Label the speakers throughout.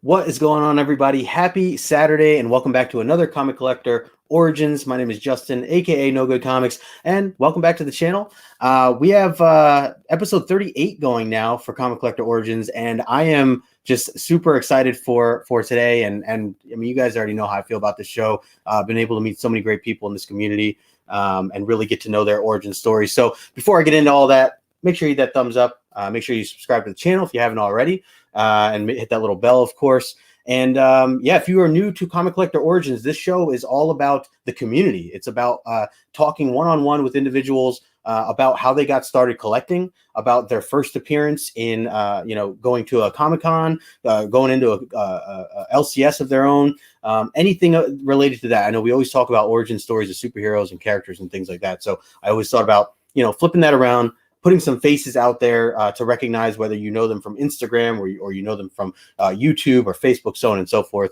Speaker 1: What is going on, everybody? Happy Saturday, and welcome back to another Comic Collector Origins. My name is Justin, aka No Good Comics, and welcome back to the channel. We have episode 38 going now for Comic Collector Origins, and I am just super excited for today. And I mean, you guys already know how I feel about this show. I've been able to meet so many great people in this community and really get to know their origin stories. So before I get into all that, make sure you hit that thumbs up. Make sure you subscribe to the channel if you haven't already. And hit that little bell, of course. And yeah, if you are new to Comic Collector Origins, this show is all about the community. It's about talking one-on-one with individuals about how they got started collecting, about their first appearance in, going to a Comic-Con, going into a LCS of their own, anything related to that. I know we always talk about origin stories of superheroes and characters and things like that. So I always thought about, flipping that around, putting some faces out there to recognize whether you know them from Instagram or you know them from YouTube or Facebook, so on and so forth.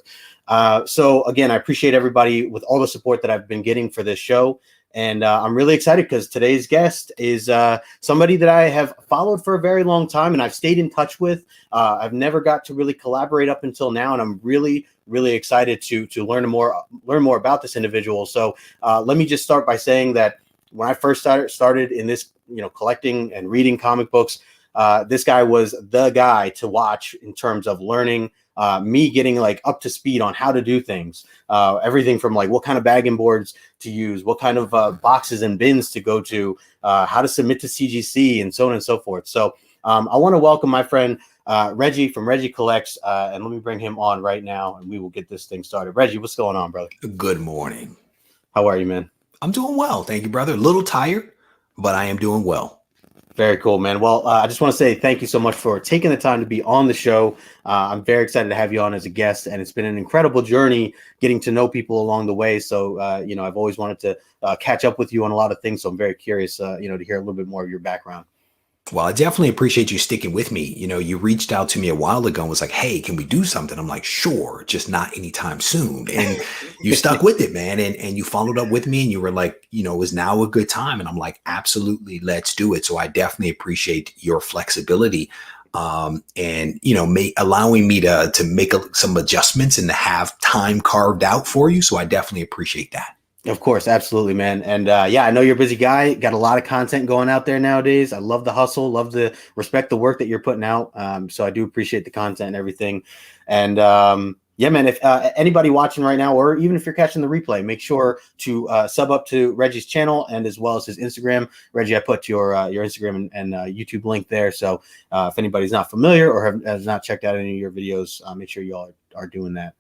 Speaker 1: So again, I appreciate everybody with all the support that I've been getting for this show. And I'm really excited because today's guest is somebody that I have followed for a very long time and I've stayed in touch with. I've never got to really collaborate up until now, and I'm really excited to learn more about this individual. So let me just start by saying that when I first started in this, collecting and reading comic books, this guy was the guy to watch in terms of learning, me getting like up to speed on how to do things, everything from like what kind of bagging boards to use, what kind of boxes and bins to go to, how to submit to CGC, and so on and so forth. So I want to welcome my friend Reggie from RegieCollects, and let me bring him on right now, and we will get this thing started. Reggie, what's going on, brother?
Speaker 2: Good morning.
Speaker 1: How are you, man?
Speaker 2: I'm doing well. Thank you, brother. A little tired, but I am doing well.
Speaker 1: Very cool, man. Well, I just want to say thank you so much for taking the time to be on the show. I'm very excited to have you on as a guest, and it's been an incredible journey getting to know people along the way. So, I've always wanted to catch up with you on a lot of things. So I'm very curious, to hear a little bit more of your background.
Speaker 2: Well, I definitely appreciate you sticking with me. You reached out to me a while ago and was like, hey, can we do something? I'm like, sure, just not anytime soon. And you stuck with it, man. And you followed up with me and you were like, is now a good time? And I'm like, absolutely, let's do it. So I definitely appreciate your flexibility and, allowing me to make some adjustments and to have time carved out for you. So I definitely appreciate that.
Speaker 1: Of course, absolutely, man. And I know you're a busy guy. Got a lot of content going out there nowadays. I love the hustle, respect the work that you're putting out. So I do appreciate the content and everything. And yeah, man, if anybody watching right now, or even if you're catching the replay, make sure to sub up to Reggie's channel and as well as his Instagram. Reggie, I put your Instagram and YouTube link there. So if anybody's not familiar or has not checked out any of your videos, make sure you all are doing that.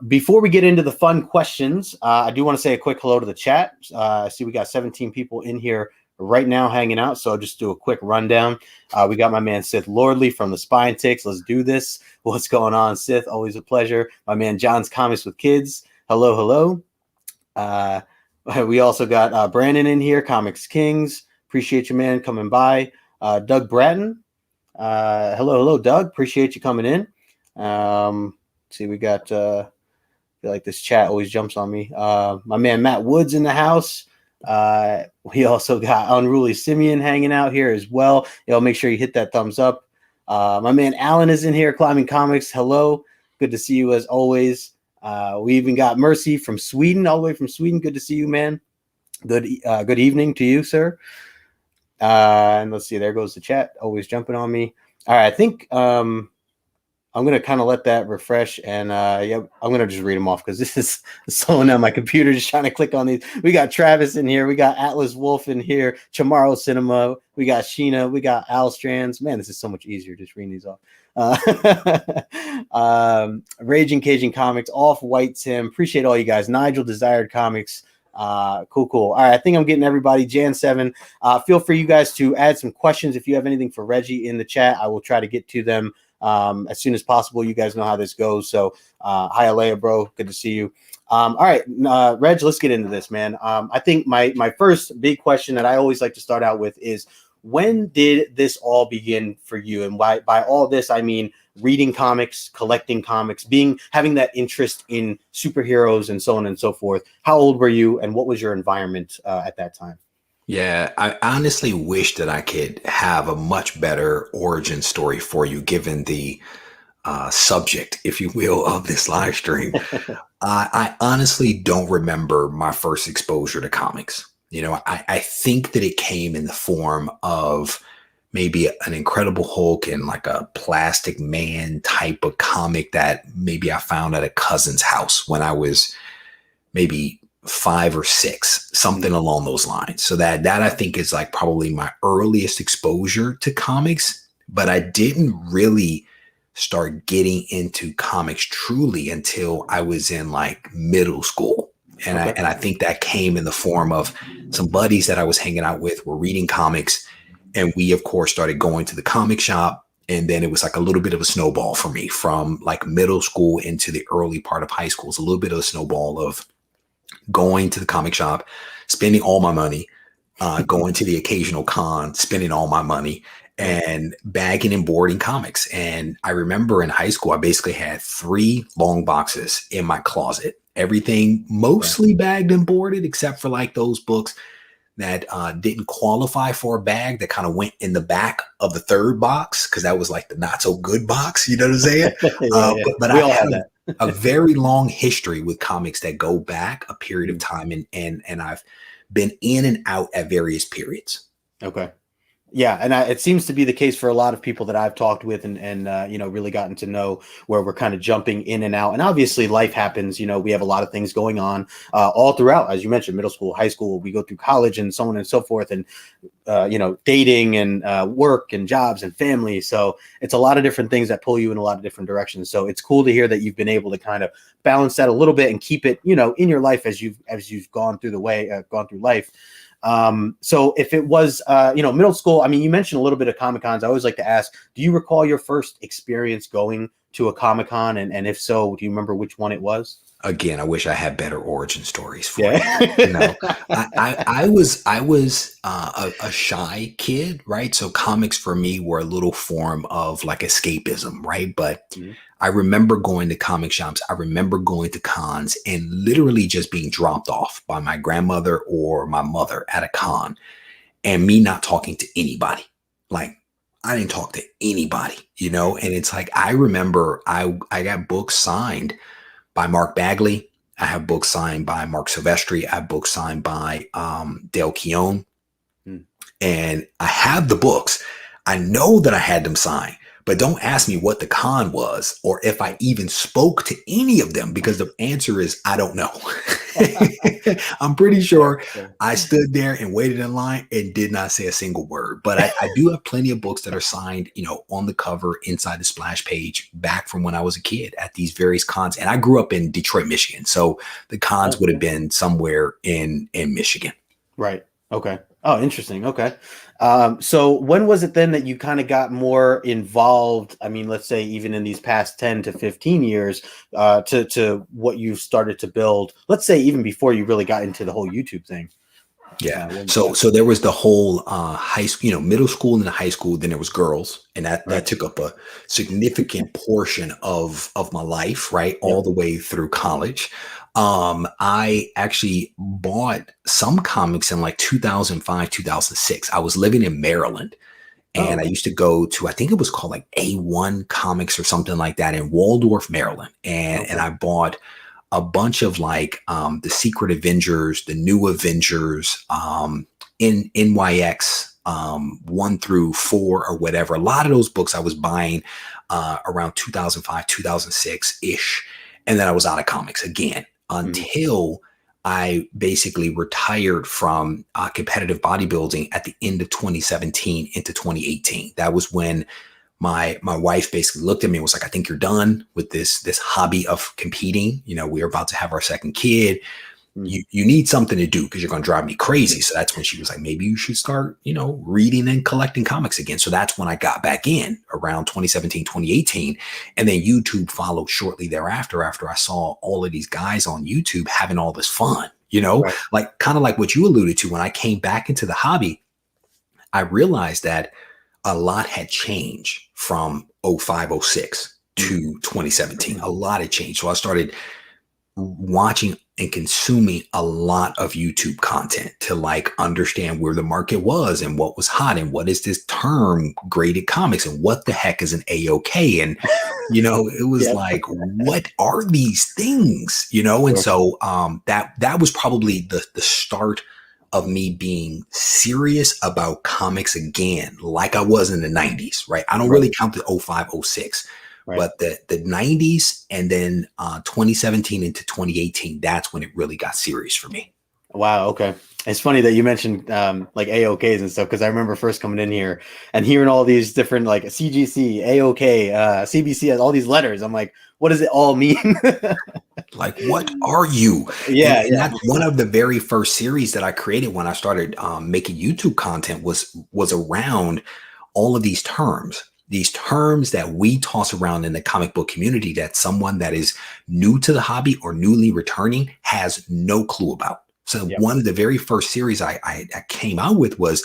Speaker 1: Before we get into the fun questions, I do want to say a quick hello to the chat. I see we got 17 people in here right now hanging out, so I'll just do a quick rundown. We got my man Sith Lordley from the Spine Ticks. Let's do this. What's going on, Sith? Always a pleasure. My man John's Comics with Kids. Hello. We also got Brandon in here, Comics Kings. Appreciate you, man, coming by. Doug Bratton. Hello, Doug. Appreciate you coming in. See, we got, I feel like this chat always jumps on me. My man Matt Woods in the house. We also got Unruly Simeon hanging out here as well. Make sure you hit that thumbs up. My man Alan is in here, Climbing Comics. Hello. Good to see you as always. We even got Mercy from Sweden, all the way from Sweden. Good to see you, man. Good evening to you, sir. And let's see, there goes the chat, always jumping on me. All right, I think I'm going to kind of let that refresh, and I'm going to just read them off because this is slowing down my computer just trying to click on these. We got Travis in here. We got Atlas Wolf in here. Chamorro Cinema. We got Sheena. We got Al Strands. Man, this is so much easier just reading these off. Raging Cajun Comics. Off-White Tim. Appreciate all you guys. Nigel Desired Comics. Cool. All right, I think I'm getting everybody. Jan 7. Feel free, you guys, to add some questions if you have anything for Reggie in the chat. I will try to get to them as soon as possible. You guys know how this goes. So hi Alea, bro, good to see you. All right, Reg, let's get into this, man. I think my first big question that I always like to start out with is, when did this all begin for you? And by all this, I mean reading comics, collecting comics, having that interest in superheroes and so on and so forth. How old were you, and what was your environment at that time?
Speaker 2: Yeah, I honestly wish that I could have a much better origin story for you, given the subject, if you will, of this live stream. I honestly don't remember my first exposure to comics. I think that it came in the form of maybe an Incredible Hulk and like a Plastic Man type of comic that maybe I found at a cousin's house when I was maybe 5 or 6, something along those lines. So that I think is like probably my earliest exposure to comics, but I didn't really start getting into comics truly until I was in like middle school. And I think that came in the form of some buddies that I was hanging out with were reading comics. And we, of course, started going to the comic shop. And then it was like a little bit of a snowball for me from like middle school into the early part of high school. It's a little bit of a snowball of going to the comic shop, spending all my money, going to the occasional con, spending all my money, and bagging and boarding comics. And I remember in high school, I basically had 3 long boxes in my closet, everything mostly bagged and boarded, except for like those books that didn't qualify for a bag that kind of went in the back of the 3rd box, because that was like the not so good box, you know what I'm saying? But I had a very long history with comics that go back a period of time, and I've been in and out at various periods.
Speaker 1: Okay. Yeah, and it seems to be the case for a lot of people that I've talked with and really gotten to know, where we're kind of jumping in and out. And obviously life happens, we have a lot of things going on all throughout, as you mentioned, middle school, high school, we go through college and so on and so forth, and, dating and work and jobs and family. So it's a lot of different things that pull you in a lot of different directions. So it's cool to hear that you've been able to kind of balance that a little bit and keep it, in your life as you've gone through life. So if it was, middle school, I mean, you mentioned a little bit of Comic-Cons. I always like to ask, do you recall your first experience going to a Comic-Con? And if so, do you remember which one it was?
Speaker 2: Again, I wish I had better origin stories for you. I was a shy kid, right? So comics for me were a little form of like escapism, right? But I remember going to comic shops. I remember going to cons and literally just being dropped off by my grandmother or my mother at a con, and me not talking to anybody. Like, I didn't talk to anybody, and it's like, I remember I got books signed by Mark Bagley. I have books signed by Mark Silvestri. I have books signed by Dale Keown. And I have the books. I know that I had them signed, but don't ask me what the con was or if I even spoke to any of them, because the answer is I don't know. I'm pretty sure I stood there and waited in line and did not say a single word. But I do have plenty of books that are signed, on the cover, inside the splash page, back from when I was a kid at these various cons. And I grew up in Detroit, Michigan. So the cons would have been somewhere in Michigan.
Speaker 1: Right. Okay. Oh, interesting. Okay. So when was it then that you kind of got more involved? I mean, let's say even in these past 10 to 15 years, to what you started to build, let's say even before you really got into the whole YouTube thing.
Speaker 2: Yeah. So there was the whole high school, middle school and high school. Then there was girls, and that took up a significant portion of my life, right? All the way through college. I actually bought some comics in like 2005, 2006. I was living in Maryland, and I used to go to, I think it was called like A1 Comics or something like that in Waldorf, Maryland. And I bought a bunch of like the Secret Avengers, the New Avengers, in NYX 1 through 4 or whatever. A lot of those books I was buying around 2005, 2006-ish. And then I was out of comics again until I basically retired from competitive bodybuilding at the end of 2017 into 2018. That was when my wife basically looked at me and was like, I think you're done with this hobby of competing. We're about to have our second kid. You need something to do because you're going to drive me crazy. So that's when she was like, maybe you should start, reading and collecting comics again. So that's when I got back in around 2017, 2018. And then YouTube followed shortly thereafter, after I saw all of these guys on YouTube having all this fun, like kind of like what you alluded to. When I came back into the hobby, I realized that a lot had changed from 05, 06 to 2017. A lot had changed. So I started watching and consuming a lot of YouTube content to like understand where the market was and what was hot and what is this term graded comics and what the heck is an AOK. And, it was
Speaker 1: Yep.
Speaker 2: like, what are these things, And
Speaker 1: Sure.
Speaker 2: so that was probably the start of me being serious about comics again, like I was in the 90s, right? I don't
Speaker 1: Right.
Speaker 2: really count the 05, 06.
Speaker 1: Right.
Speaker 2: But the 90s and then 2017 into 2018, that's when it really got serious for me.
Speaker 1: Wow. Okay. It's funny that you mentioned like AOKs and stuff, because I remember first coming in here and hearing all these different like CGC, AOK, CBC, all these letters. I'm like, what does it all mean?
Speaker 2: Like, what are you? And,
Speaker 1: Yeah.
Speaker 2: and
Speaker 1: Yeah.
Speaker 2: that's one of the very first series that I created when I started making YouTube content was around all of these terms that we toss around in the comic book community that someone that is new to the hobby or newly returning has no clue about. So
Speaker 1: Yep.
Speaker 2: one of the very first series I came out with was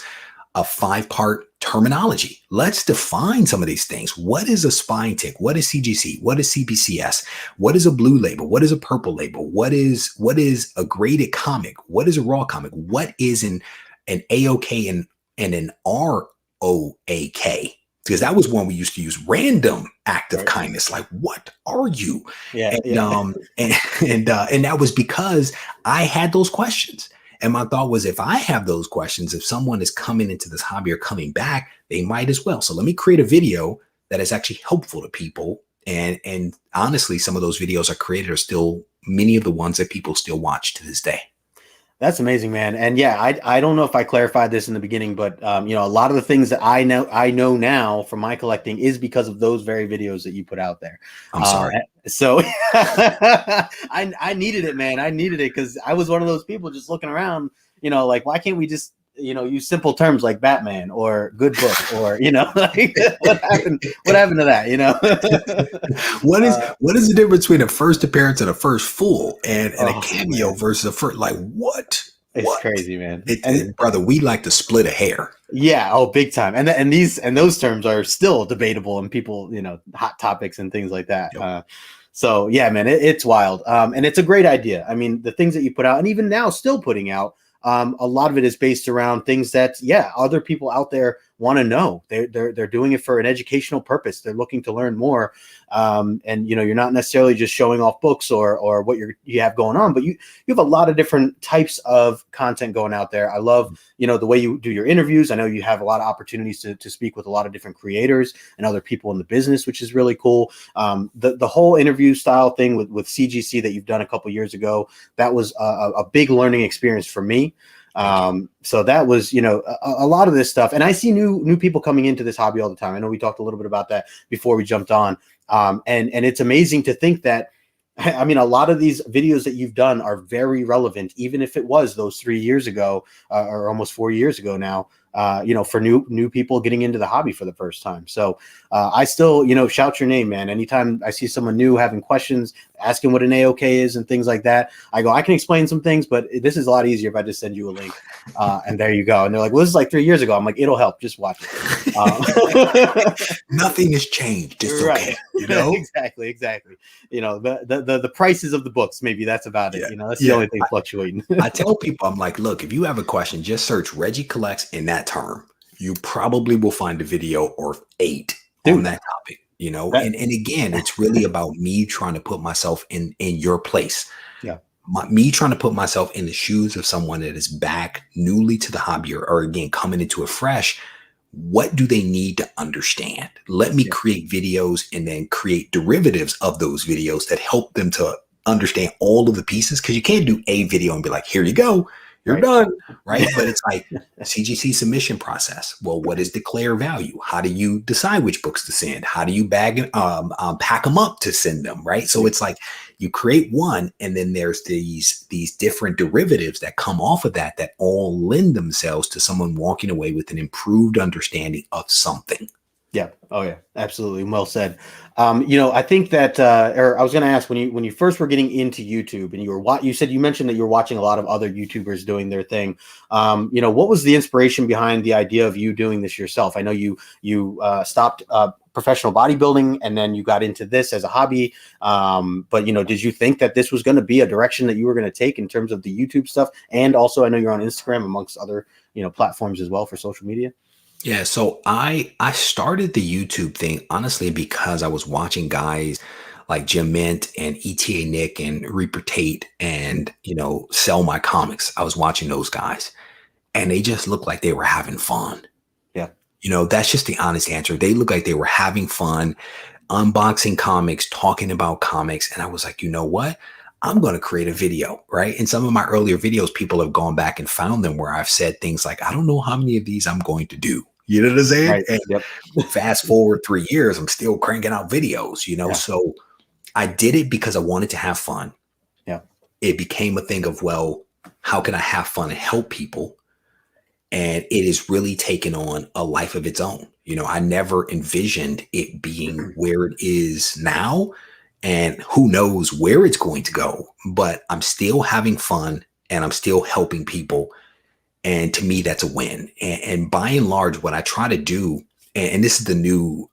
Speaker 2: a 5-part terminology. Let's define some of these things. What is a spine tick? What is CGC? What is CBCS? What is a blue label? What is a purple label? What is a graded comic? What is a raw comic? What is an AOK and an ROAK? Because that was one we used to use, random act of
Speaker 1: Right.
Speaker 2: kindness. Like, what are you?
Speaker 1: Yeah.
Speaker 2: And
Speaker 1: Yeah.
Speaker 2: and that was because I had those questions. And my thought was, if I have those questions, if someone is coming into this hobby or coming back, they might as well. So let me create a video that is actually helpful to people. And honestly, some of those videos I created are still many of the ones that people still watch to this day.
Speaker 1: That's amazing, man. And yeah, I don't know if I clarified this in the beginning, but a lot of the things that I know now from my collecting is because of those very videos that you put out there.
Speaker 2: I'm sorry.
Speaker 1: So I needed it, man. I needed it because I was one of those people just looking around, like, why can't we just use simple terms like Batman or good book or like what happened to that,
Speaker 2: What is the difference between a first appearance and a first full and a
Speaker 1: Oh
Speaker 2: cameo
Speaker 1: man,
Speaker 2: versus a first? Like, what?
Speaker 1: it's crazy, man.
Speaker 2: Brother, we like to split a hair.
Speaker 1: Yeah, oh, big time. And those terms are still debatable and people, hot topics and things like that.
Speaker 2: Yep.
Speaker 1: So yeah, man, it's wild. And it's a great idea. I mean, the things that you put out, and even now still putting out, a lot of it is based around things that, other people out there want to know. They're doing it for an educational purpose. They're looking to learn more. And you're not necessarily just showing off books or what you have going on, but you have a lot of different types of content going out there. I love, the way you do your interviews. I know you have a lot of opportunities to speak with a lot of different creators and other people in the business, which is really cool. The whole interview style thing with CGC that you've done a couple years ago, that was a big learning experience for me. So that was, a lot of this stuff. And I see new people coming into this hobby all the time. I know we talked a little bit about that before we jumped on. And it's amazing to think that, I mean, a lot of these videos that you've done are very relevant, even if it was those 3 years ago, or almost 4 years ago now, for new people getting into the hobby for the first time. So I still, shout your name, man. Anytime I see someone new having questions, asking what an AOK is and things like that, I go, I can explain some things, but this is a lot easier if I just send you a link. And there you go. And they're like, well, this is like 3 years ago. I'm like, it'll help. Just watch it.
Speaker 2: Nothing has changed. It's
Speaker 1: Right.
Speaker 2: okay.
Speaker 1: Exactly. The prices of the books, maybe that's about it.
Speaker 2: Yeah.
Speaker 1: That's the only thing fluctuating.
Speaker 2: I tell people, I'm like, look, if you have a question, just search RegieCollects in that term. You probably will find a video or 8 on that topic, and again, it's really about me trying to put myself in your place.
Speaker 1: Yeah.
Speaker 2: Me trying to put myself in the shoes of someone that is back newly to the hobby or again, coming into it fresh. What do they need to understand? Let me create videos and then create derivatives of those videos that help them to understand all of the pieces. Cause you can't do a video and be like, here you go. You're done, right? But it's like CGC submission process. Well, what is declare value? How do you decide which books to send? How do you pack them up to send them, right? So it's like you create one, and then there's these different derivatives that come off of that all lend themselves to someone walking away with an improved understanding of something.
Speaker 1: Yeah. Oh yeah, absolutely. Well said. I think that, or I was going to ask, when you first were getting into YouTube and you mentioned that you were watching a lot of other YouTubers doing their thing. What was the inspiration behind the idea of you doing this yourself? I know you stopped professional bodybuilding, and then you got into this as a hobby. But did you think that this was going to be a direction that you were going to take in terms of the YouTube stuff? And also, I know you're on Instagram amongst other platforms as well for social media.
Speaker 2: Yeah, so I started the YouTube thing honestly because I was watching guys like Jim Mint and ETA Nick and Reaper Tate and Sell My Comics. I was watching those guys and they just looked like they were having fun.
Speaker 1: Yeah.
Speaker 2: That's just the honest answer. They looked like they were having fun, unboxing comics, talking about comics. And I was like, you know what? I'm going to create a video, right? In some of my earlier videos, people have gone back and found them where I've said things like, I don't know how many of these I'm going to do. You know what I'm saying?
Speaker 1: Right.
Speaker 2: And
Speaker 1: yep.
Speaker 2: fast forward 3 years, I'm still cranking out videos,
Speaker 1: Yeah.
Speaker 2: So I did it because I wanted to have fun.
Speaker 1: Yeah.
Speaker 2: It became a thing of, well, how can I have fun and help people? And it has really taken on a life of its own. I never envisioned it being where it is now. And who knows where it's going to go, but I'm still having fun and I'm still helping people. And to me, that's a win. And by and large, what I try to do, and this is the new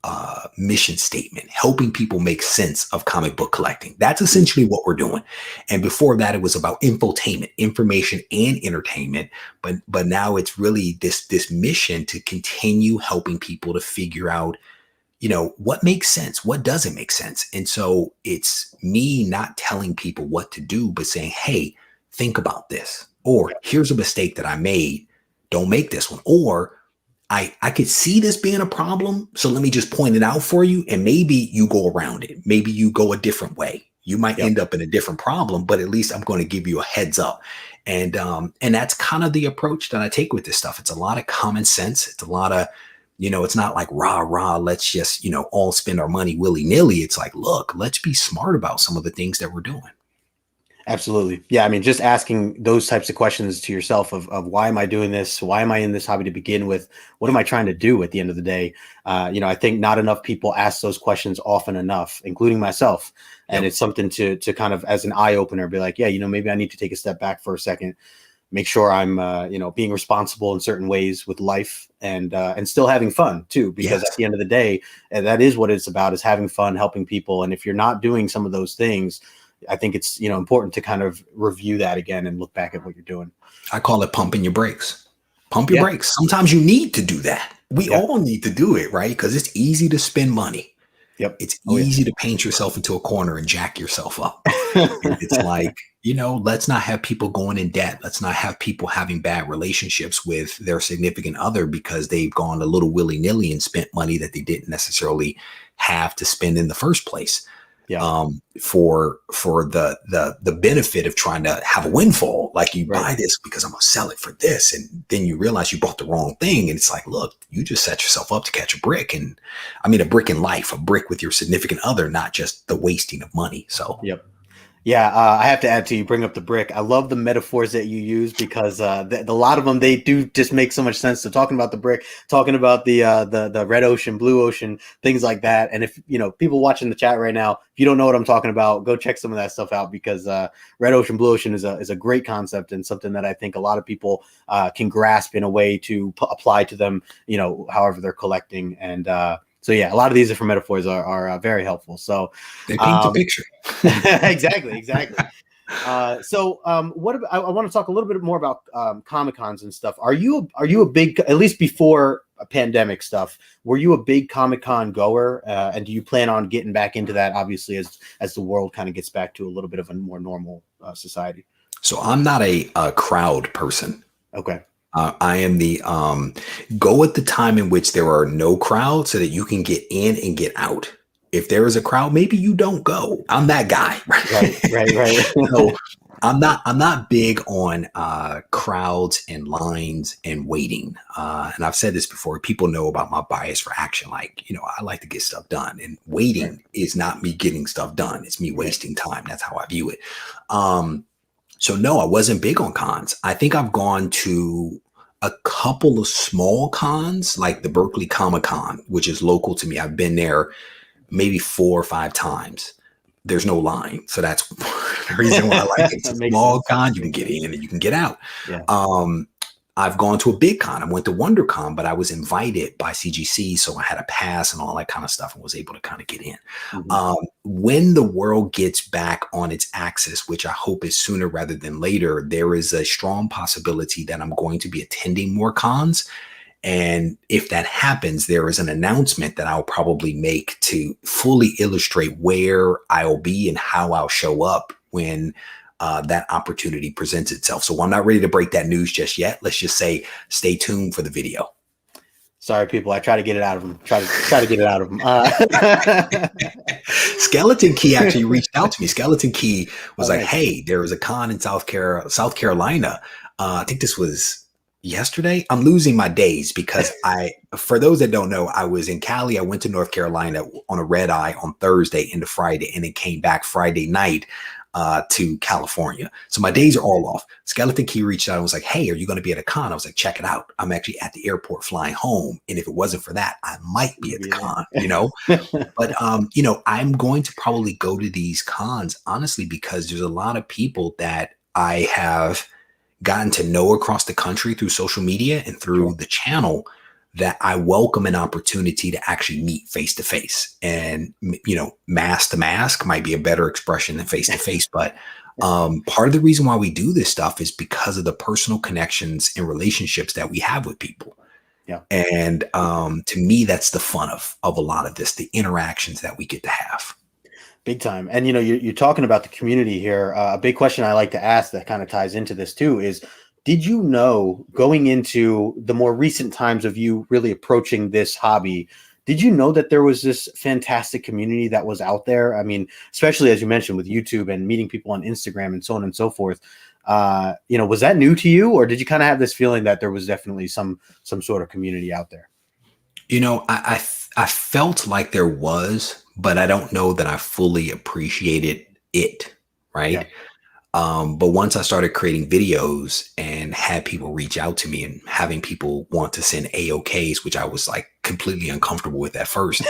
Speaker 2: mission statement, helping people make sense of comic book collecting. That's essentially what we're doing. And before that, it was about infotainment, information and entertainment. But now it's really this mission to continue helping people to figure out what makes sense? What doesn't make sense? And so it's me not telling people what to do, but saying, hey, think about this. Or here's a mistake that I made. Don't make this one. Or I could see this being a problem. So let me just point it out for you. And maybe you go around it. Maybe you go a different way. You might end up in a different problem, but at least I'm going to give you a heads up. And that's kind of the approach that I take with this stuff. It's a lot of common sense. It's a lot of it's not like rah, let's just, all spend our money willy nilly. It's like, look, let's be smart about some of the things that we're doing.
Speaker 1: Absolutely. Yeah. I mean, just asking those types of questions to yourself of why am I doing this? Why am I in this hobby to begin with? What am I trying to do at the end of the day? I think not enough people ask those questions often enough, including myself. And it's something to kind of, as an eye opener, be like, yeah, maybe I need to take a step back for a second, make sure I'm, being responsible in certain ways with life and still having fun too, because at the end of the day, that is what it's about, is having fun, helping people. And if you're not doing some of those things, I think it's, important to kind of review that again and look back at what you're doing.
Speaker 2: I call it pumping your brakes. Pump your brakes. Sometimes you need to do that. We all need to do it, right? Because it's easy to spend money.
Speaker 1: Yep.
Speaker 2: It's easy to paint yourself into a corner and jack yourself up. It's like, let's not have people going in debt. Let's not have people having bad relationships with their significant other because they've gone a little willy-nilly and spent money that they didn't necessarily have to spend in the first place. For the benefit of trying to have a windfall. Like you buy this because I'm gonna sell it for this, and then you realize you bought the wrong thing, and it's like, look, you just set yourself up to catch a brick. And I mean, a brick in life, a brick with your significant other, not just the wasting of money. So
Speaker 1: Yeah, I have to add to, you bring up the brick. I love the metaphors that you use because a lot of them, they do just make so much sense. So talking about the brick, talking about the red ocean, blue ocean, things like that. And if people watching the chat right now, if you don't know what I'm talking about, go check some of that stuff out, because red ocean, blue ocean is a great concept and something that I think a lot of people can grasp in a way to apply to them, however they're collecting. And so yeah, a lot of these different metaphors are very helpful. So
Speaker 2: they paint the picture.
Speaker 1: Exactly. So what about, I want to talk a little bit more about Comic-Cons and stuff. Are you a big, at least before pandemic stuff, were you a big Comic-Con goer? And do you plan on getting back into that, obviously, as the world kind of gets back to a little bit of a more normal society?
Speaker 2: So I'm not a crowd person.
Speaker 1: Okay.
Speaker 2: I am the go at the time in which there are no crowds so that you can get in and get out. If there is a crowd, maybe you don't go. I'm that guy.
Speaker 1: Right.
Speaker 2: So I'm not big on crowds and lines and waiting. And I've said this before. People know about my bias for action. Like, I like to get stuff done, and waiting is not me getting stuff done. It's me wasting time. That's how I view it. So no, I wasn't big on cons. I think I've gone to a couple of small cons, like the Berkeley Comic Con, which is local to me. I've been there maybe 4 or 5 times. There's no line. So that's the reason why I like it. It's a small con. You can get in and you can get out.
Speaker 1: Yeah.
Speaker 2: I've gone to a big con. I went to WonderCon, but I was invited by CGC, so I had a pass and all that kind of stuff, and was able to kind of get in. When the world gets back on its axis, which I hope is sooner rather than later, there is a strong possibility that I'm going to be attending more cons. And if that happens, there is an announcement that I'll probably make to fully illustrate where I'll be and how I'll show up when that opportunity presents itself. So I'm not ready to break that news just yet. Let's just say stay tuned for the video.
Speaker 1: Sorry, people. I try to get it out of them. Try to get it out of them.
Speaker 2: Skeleton Key actually reached out to me. Skeleton Key was like, "Hey, there was a con in South Carolina. I think this was yesterday." I'm losing my days because for those that don't know, I was in Cali. I went to North Carolina on a red eye on Thursday into Friday, and then came back Friday night to California. So my days are all off. Skeleton Key reached out and was like, "Hey, are you going to be at a con?" I was like, "Check it out. I'm actually at the airport flying home. And if it wasn't for that, I might be at the con, you know?" But, you know, I'm going to probably go to these cons, honestly, because there's a lot of people that I have gotten to know across the country through social media and through the channel that I welcome an opportunity to actually meet face to face. And, you know, mask to mask might be a better expression than face to face. But part of the reason why we do this stuff is because of the personal connections and relationships that we have with people.
Speaker 1: Yeah.
Speaker 2: And to me, that's the fun of a lot of this, the interactions that we get to have.
Speaker 1: Big time. And, you know, you're talking about the community here. A big question I like to ask that kind of ties into this too is, did you know, going into the more recent times of you really approaching this hobby, did you know that there was this fantastic community that was out there? I mean, especially as you mentioned with YouTube and meeting people on Instagram and so on and so forth. You know, was that new to you, or did you kind of have this feeling that there was definitely some sort of community out there?
Speaker 2: You know, I felt like there was, but I don't know that I fully appreciated it. Right.
Speaker 1: Yeah.
Speaker 2: But once I started creating videos and had people reach out to me and having people want to send AOKs, which I was like completely uncomfortable with at first.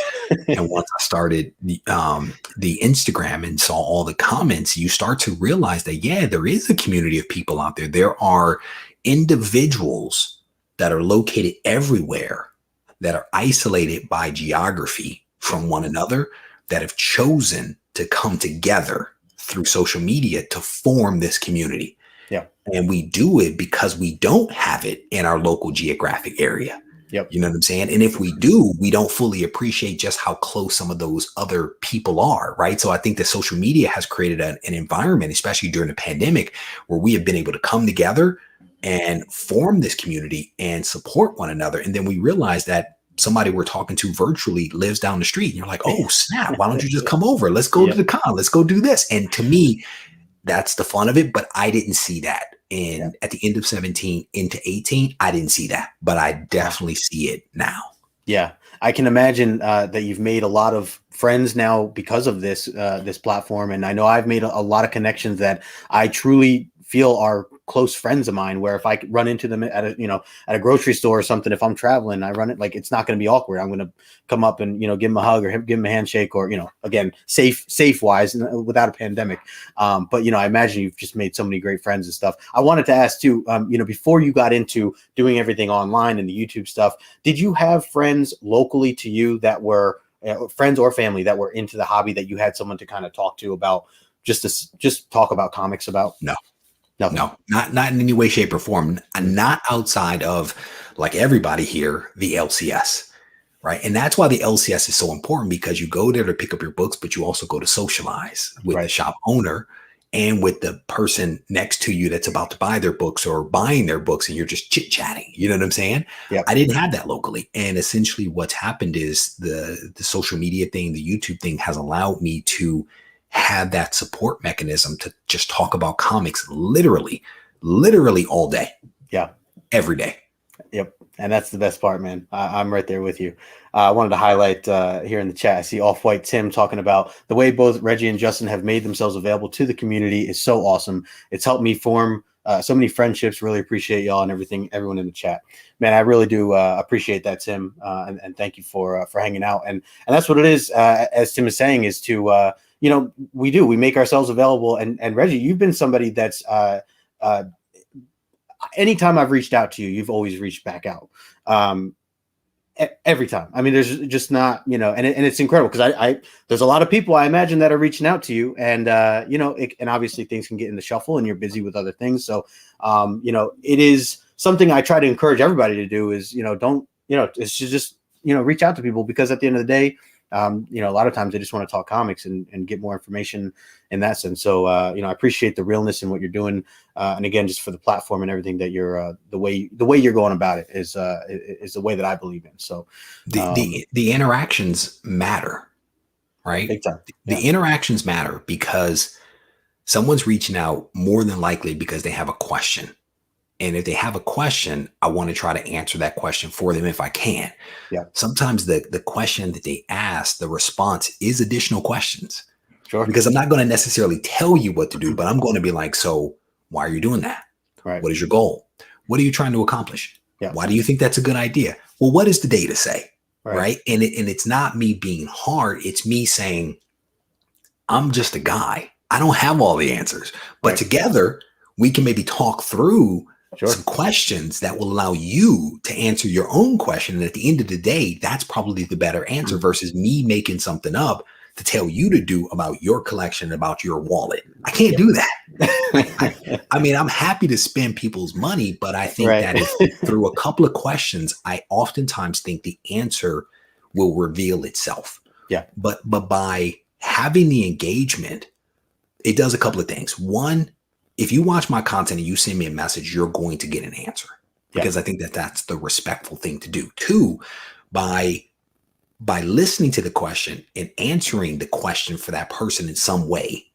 Speaker 2: And once I started the Instagram and saw all the comments, you start to realize that, yeah, there is a community of people out there. There are individuals that are located everywhere that are isolated by geography from one another that have chosen to come together through social media to form this community.
Speaker 1: Yeah.
Speaker 2: And we do it because we don't have it in our local geographic area.
Speaker 1: Yep.
Speaker 2: You know what I'm saying? And if we do, we don't fully appreciate just how close some of those other people are, right? So I think that social media has created an environment, especially during the pandemic, where we have been able to come together and form this community and support one another. And then we realize that somebody we're talking to virtually lives down the street. And you're like, oh, snap. Why don't you just come over? Let's go to the con. Let's go do this. And to me, that's the fun of it. But I didn't see that. And at the end of 17 into 18, I didn't see that. But I definitely see it now.
Speaker 1: Yeah. I can imagine that you've made a lot of friends now because of this this platform. And I know I've made a lot of connections that I truly feel are close friends of mine, where if I run into them at a grocery store or something, if I'm traveling, I run it, like, it's not going to be awkward. I'm going to come up and, you know, give them a hug or give them a handshake, or, you know, again, safe wise without a pandemic. But, you know, I imagine you've just made so many great friends and stuff. I wanted to ask too, you know, before you got into doing everything online and the YouTube stuff, did you have friends locally to you that were friends or family that were into the hobby that you had someone to kind of talk to about, just talk about comics about?
Speaker 2: No.
Speaker 1: Nothing.
Speaker 2: No, not in any way, shape, or form. Not outside of, like everybody here, the LCS, right? And that's why the LCS is so important, because you go there to pick up your books, but you also go to socialize with the shop owner and with the person next to you that's about to buy their books or buying their books, and you're just chit-chatting. You know what I'm saying?
Speaker 1: Yep.
Speaker 2: I didn't have that locally. And essentially what's happened is the social media thing, the YouTube thing, has allowed me to have that support mechanism to just talk about comics literally all day.
Speaker 1: Yeah.
Speaker 2: Every day.
Speaker 1: Yep. And that's the best part, man. I'm right there with you. I wanted to highlight here in the chat, I see Off-White Tim talking about the way both Reggie and Justin have made themselves available to the community is so awesome. It's helped me form so many friendships. Really appreciate y'all and everyone in the chat. Man, I really do appreciate that, Tim. And thank you for hanging out. And that's what it is, as Tim is saying, is to, you know, we make ourselves available. And Reggie, you've been somebody that's anytime I've reached out to you, you've always reached back out. Every time. I mean, there's just not, and it's incredible because I there's a lot of people I imagine that are reaching out to you, and and obviously things can get in the shuffle and you're busy with other things. So, it is something I try to encourage everybody to do is, don't, it's just, reach out to people, because at the end of the day, a lot of times they just want to talk comics and get more information in that sense. So, I appreciate the realness in what you're doing. And again, just for the platform and everything that you're, the way you're going about it is the way that I believe in. So
Speaker 2: the interactions matter, right?
Speaker 1: Big time.
Speaker 2: The interactions matter because someone's reaching out more than likely because they have a question. And if they have a question, I want to try to answer that question for them if I can.
Speaker 1: Yeah.
Speaker 2: Sometimes the question that they ask, the response is additional questions.
Speaker 1: Sure.
Speaker 2: Because I'm not going to necessarily tell you what to do, but I'm going to be like, so why are you doing that?
Speaker 1: Right.
Speaker 2: What is your goal? What are you trying to accomplish?
Speaker 1: Yeah.
Speaker 2: Why do you think that's a good idea? Well, what does the data say?
Speaker 1: Right.
Speaker 2: And it's not me being hard. It's me saying, I'm just a guy. I don't have all the answers, but together we can maybe talk through some questions that will allow you to answer your own question. And at the end of the day, that's probably the better answer versus me making something up to tell you to do about your collection, about your wallet. I can't do that. I mean, I'm happy to spend people's money, but I think that if through a couple of questions, I oftentimes think the answer will reveal itself. Yeah. But by having the engagement, it does a couple of things. One, if you watch my content and you send me a message, you're going to get an answer because I think that that's the respectful thing to do. Two, by listening to the question and answering the question for that person in some way,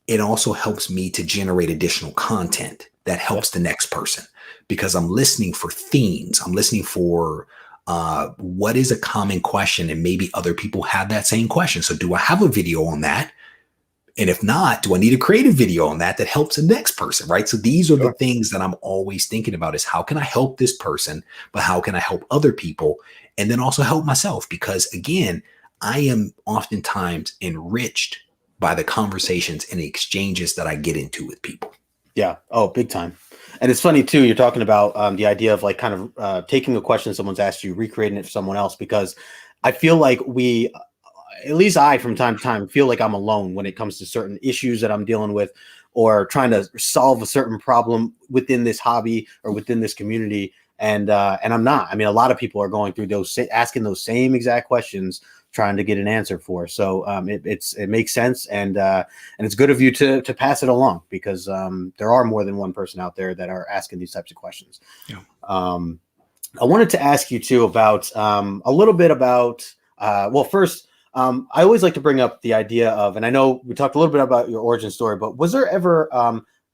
Speaker 2: it also helps me to generate additional content that helps the next person because I'm listening for themes. I'm listening for what is a common question, and maybe other people have that same question. So do I have a video on that? And if not, do I need to create a video on that helps the next person, right? So these are the things that I'm always thinking about is how can I help this person, but how can I help other people? And then also help myself because again, I am oftentimes enriched by the conversations and the exchanges that I get into with people. Yeah.
Speaker 1: Oh, big time. And it's funny too, you're talking about the idea of like kind of taking a question someone's asked you, recreating it for someone else, because I feel like at least I, from time to time, feel like I'm alone when it comes to certain issues that I'm dealing with or trying to solve a certain problem within this hobby or within this community. And I'm not. I mean, a lot of people are going through asking those same exact questions, trying to get an answer for. So it makes sense. And it's good of you to pass it along because there are more than one person out there that are asking these types of questions. Yeah. I wanted to ask you too about a little bit about, well, first, I always like to bring up the idea of, and I know we talked a little bit about your origin story, but was there ever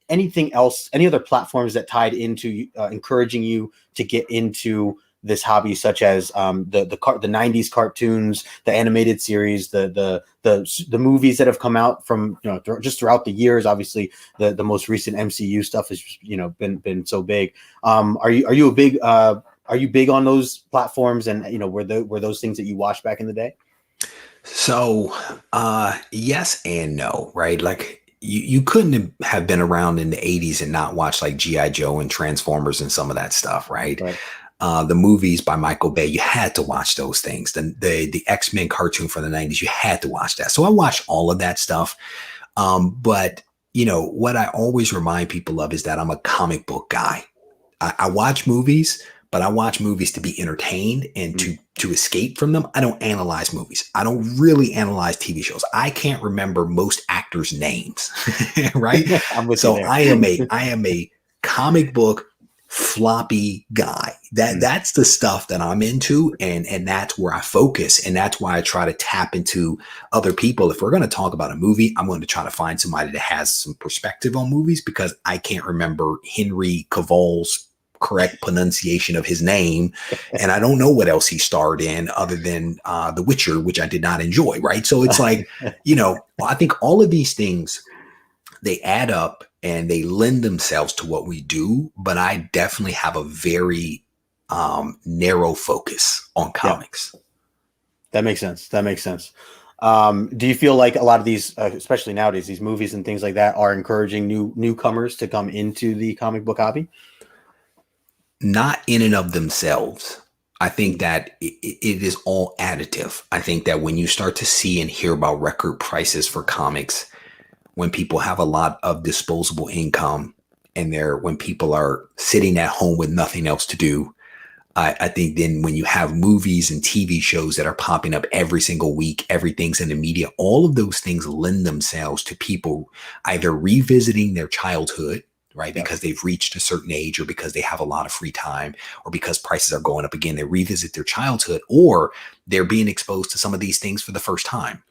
Speaker 1: anything else, any other platforms that tied into encouraging you to get into this hobby, such as the 90s cartoons, the animated series, the movies that have come out from just throughout the years? Obviously, the most recent MCU stuff has been so big. Are you big on those platforms, and were those things that you watched back in the day?
Speaker 2: So, yes and no, right? Like you couldn't have been around in the 80s and not watch like G.I. Joe and Transformers and some of that stuff, right? The movies by Michael Bay, you had to watch those things. The X-Men cartoon from the 90s, you had to watch that. So I watched all of that stuff. But what I always remind people of is that I'm a comic book guy. I watch movies, but I watch movies to be entertained and to escape from them. I don't analyze movies. I don't really analyze TV shows. I can't remember most actors' names, right? So I am a comic book floppy guy. That's the stuff that I'm into, and that's where I focus, and that's why I try to tap into other people. If we're going to talk about a movie, I'm going to try to find somebody that has some perspective on movies because I can't remember Henry Cavill's correct pronunciation of his name, and I don't know what else he starred in other than The Witcher, which I did not enjoy, right? So it's like, I think all of these things, they add up and they lend themselves to what we do, but I definitely have a very narrow focus on comics.
Speaker 1: Yeah. That makes sense. Do you feel like a lot of these, especially nowadays, these movies and things like that are encouraging newcomers to come into the comic book hobby?
Speaker 2: Not in and of themselves. I think that it is all additive. I think that when you start to see and hear about record prices for comics, when people have a lot of disposable income and when people are sitting at home with nothing else to do, I think then when you have movies and TV shows that are popping up every single week, everything's in the media, all of those things lend themselves to people either revisiting their childhood, right?
Speaker 1: Yeah.
Speaker 2: Because they've reached a certain age or because they have a lot of free time or because prices are going up again, they revisit their childhood or they're being exposed to some of these things for the first time.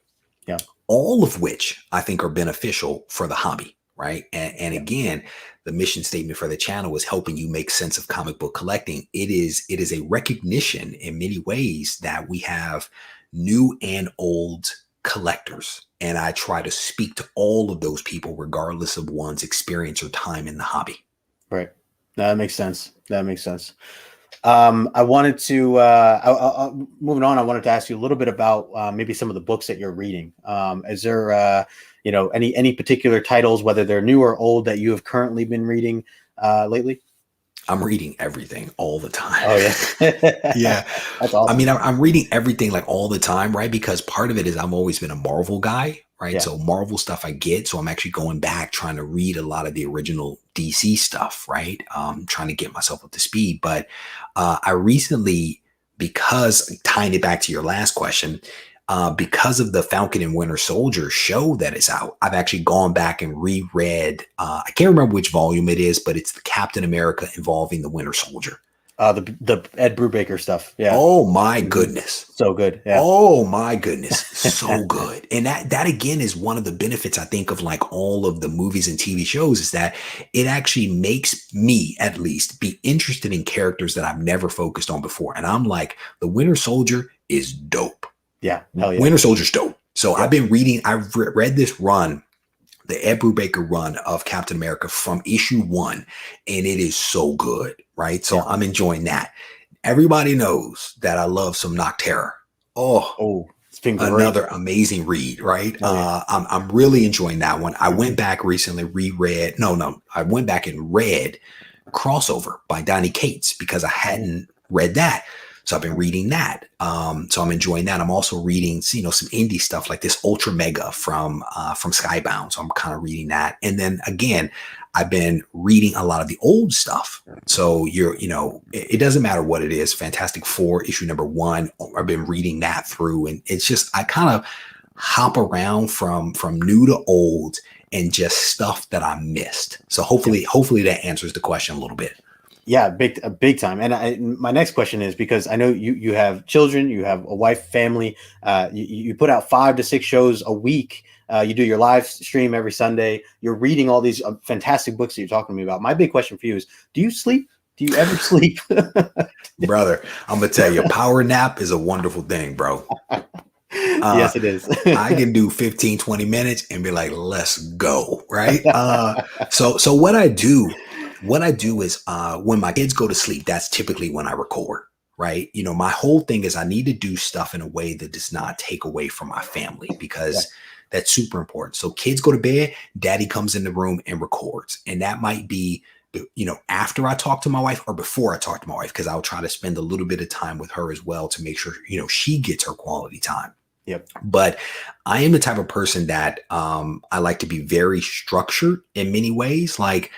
Speaker 1: Yeah.
Speaker 2: All of which I think are beneficial for the hobby, right? And
Speaker 1: Yeah.
Speaker 2: again, the mission statement for the channel is helping you make sense of comic book collecting. It is a recognition in many ways that we have new and old collectors. And I try to speak to all of those people, regardless of one's experience or time in the hobby.
Speaker 1: Right. That makes sense. That makes sense. I wanted to, moving on, I wanted to ask you a little bit about maybe some of the books that you're reading. Is there, any particular titles, whether they're new or old, that you have currently been reading lately?
Speaker 2: I'm reading everything all the time.
Speaker 1: Oh, yeah.
Speaker 2: Yeah.
Speaker 1: That's awesome.
Speaker 2: I mean, I'm reading everything like all the time, right? Because part of it is I've always been a Marvel guy, right?
Speaker 1: Yeah.
Speaker 2: So Marvel stuff I get. So I'm actually going back trying to read a lot of the original DC stuff, right? Trying to get myself up to speed. But I recently, because tying it back to your last question, because of the Falcon and Winter Soldier show that is out, I've actually gone back and reread. I can't remember which volume it is, but it's the Captain America involving the Winter Soldier.
Speaker 1: The Ed Brubaker stuff. Yeah.
Speaker 2: Oh my goodness.
Speaker 1: So good. Yeah.
Speaker 2: Oh my goodness. So good. And that again is one of the benefits I think of like all of the movies and TV shows is that it actually makes me at least be interested in characters that I've never focused on before. And I'm like, the Winter Soldier is dope.
Speaker 1: Yeah. Hell yeah.
Speaker 2: Winter Soldier's dope. So I've been reading, I've read this run, the Ed Brubaker run of Captain America from issue 1, and it is so good, right? So I'm enjoying that. Everybody knows that I love some Nocterra. Oh,
Speaker 1: it's been great.
Speaker 2: Another amazing read, right? I'm really enjoying that one. I went back recently, I went back and read Crossover by Donny Cates because I hadn't read that. So I've been reading that. So I'm enjoying that. I'm also reading, some indie stuff like this Ultra Mega from Skybound. So I'm kind of reading that. And then again, I've been reading a lot of the old stuff. So it doesn't matter what it is. Fantastic Four, issue number 1. I've been reading that through, and it's just I kind of hop around from new to old and just stuff that I missed. So hopefully that answers the question a little bit.
Speaker 1: Yeah, big time. And my next question is, because I know you have children, you have a wife, family, you put out 5 to 6 shows a week. You do your live stream every Sunday. You're reading all these fantastic books that you're talking to me about. My big question for you is, do you sleep? Do you ever sleep?
Speaker 2: Brother, I'm going to tell you, power nap is a wonderful thing, bro.
Speaker 1: Yes, it is.
Speaker 2: I can do 15, 20 minutes and be like, let's go. Right. So what I do is when my kids go to sleep, that's typically when I record. Right. My whole thing is I need to do stuff in a way that does not take away from my family, because that's super important. So kids go to bed, daddy comes in the room and records. And that might be, after I talk to my wife or before I talk to my wife, because I'll try to spend a little bit of time with her as well to make sure, she gets her quality time.
Speaker 1: Yep.
Speaker 2: But I am the type of person that I like to be very structured in many ways. Like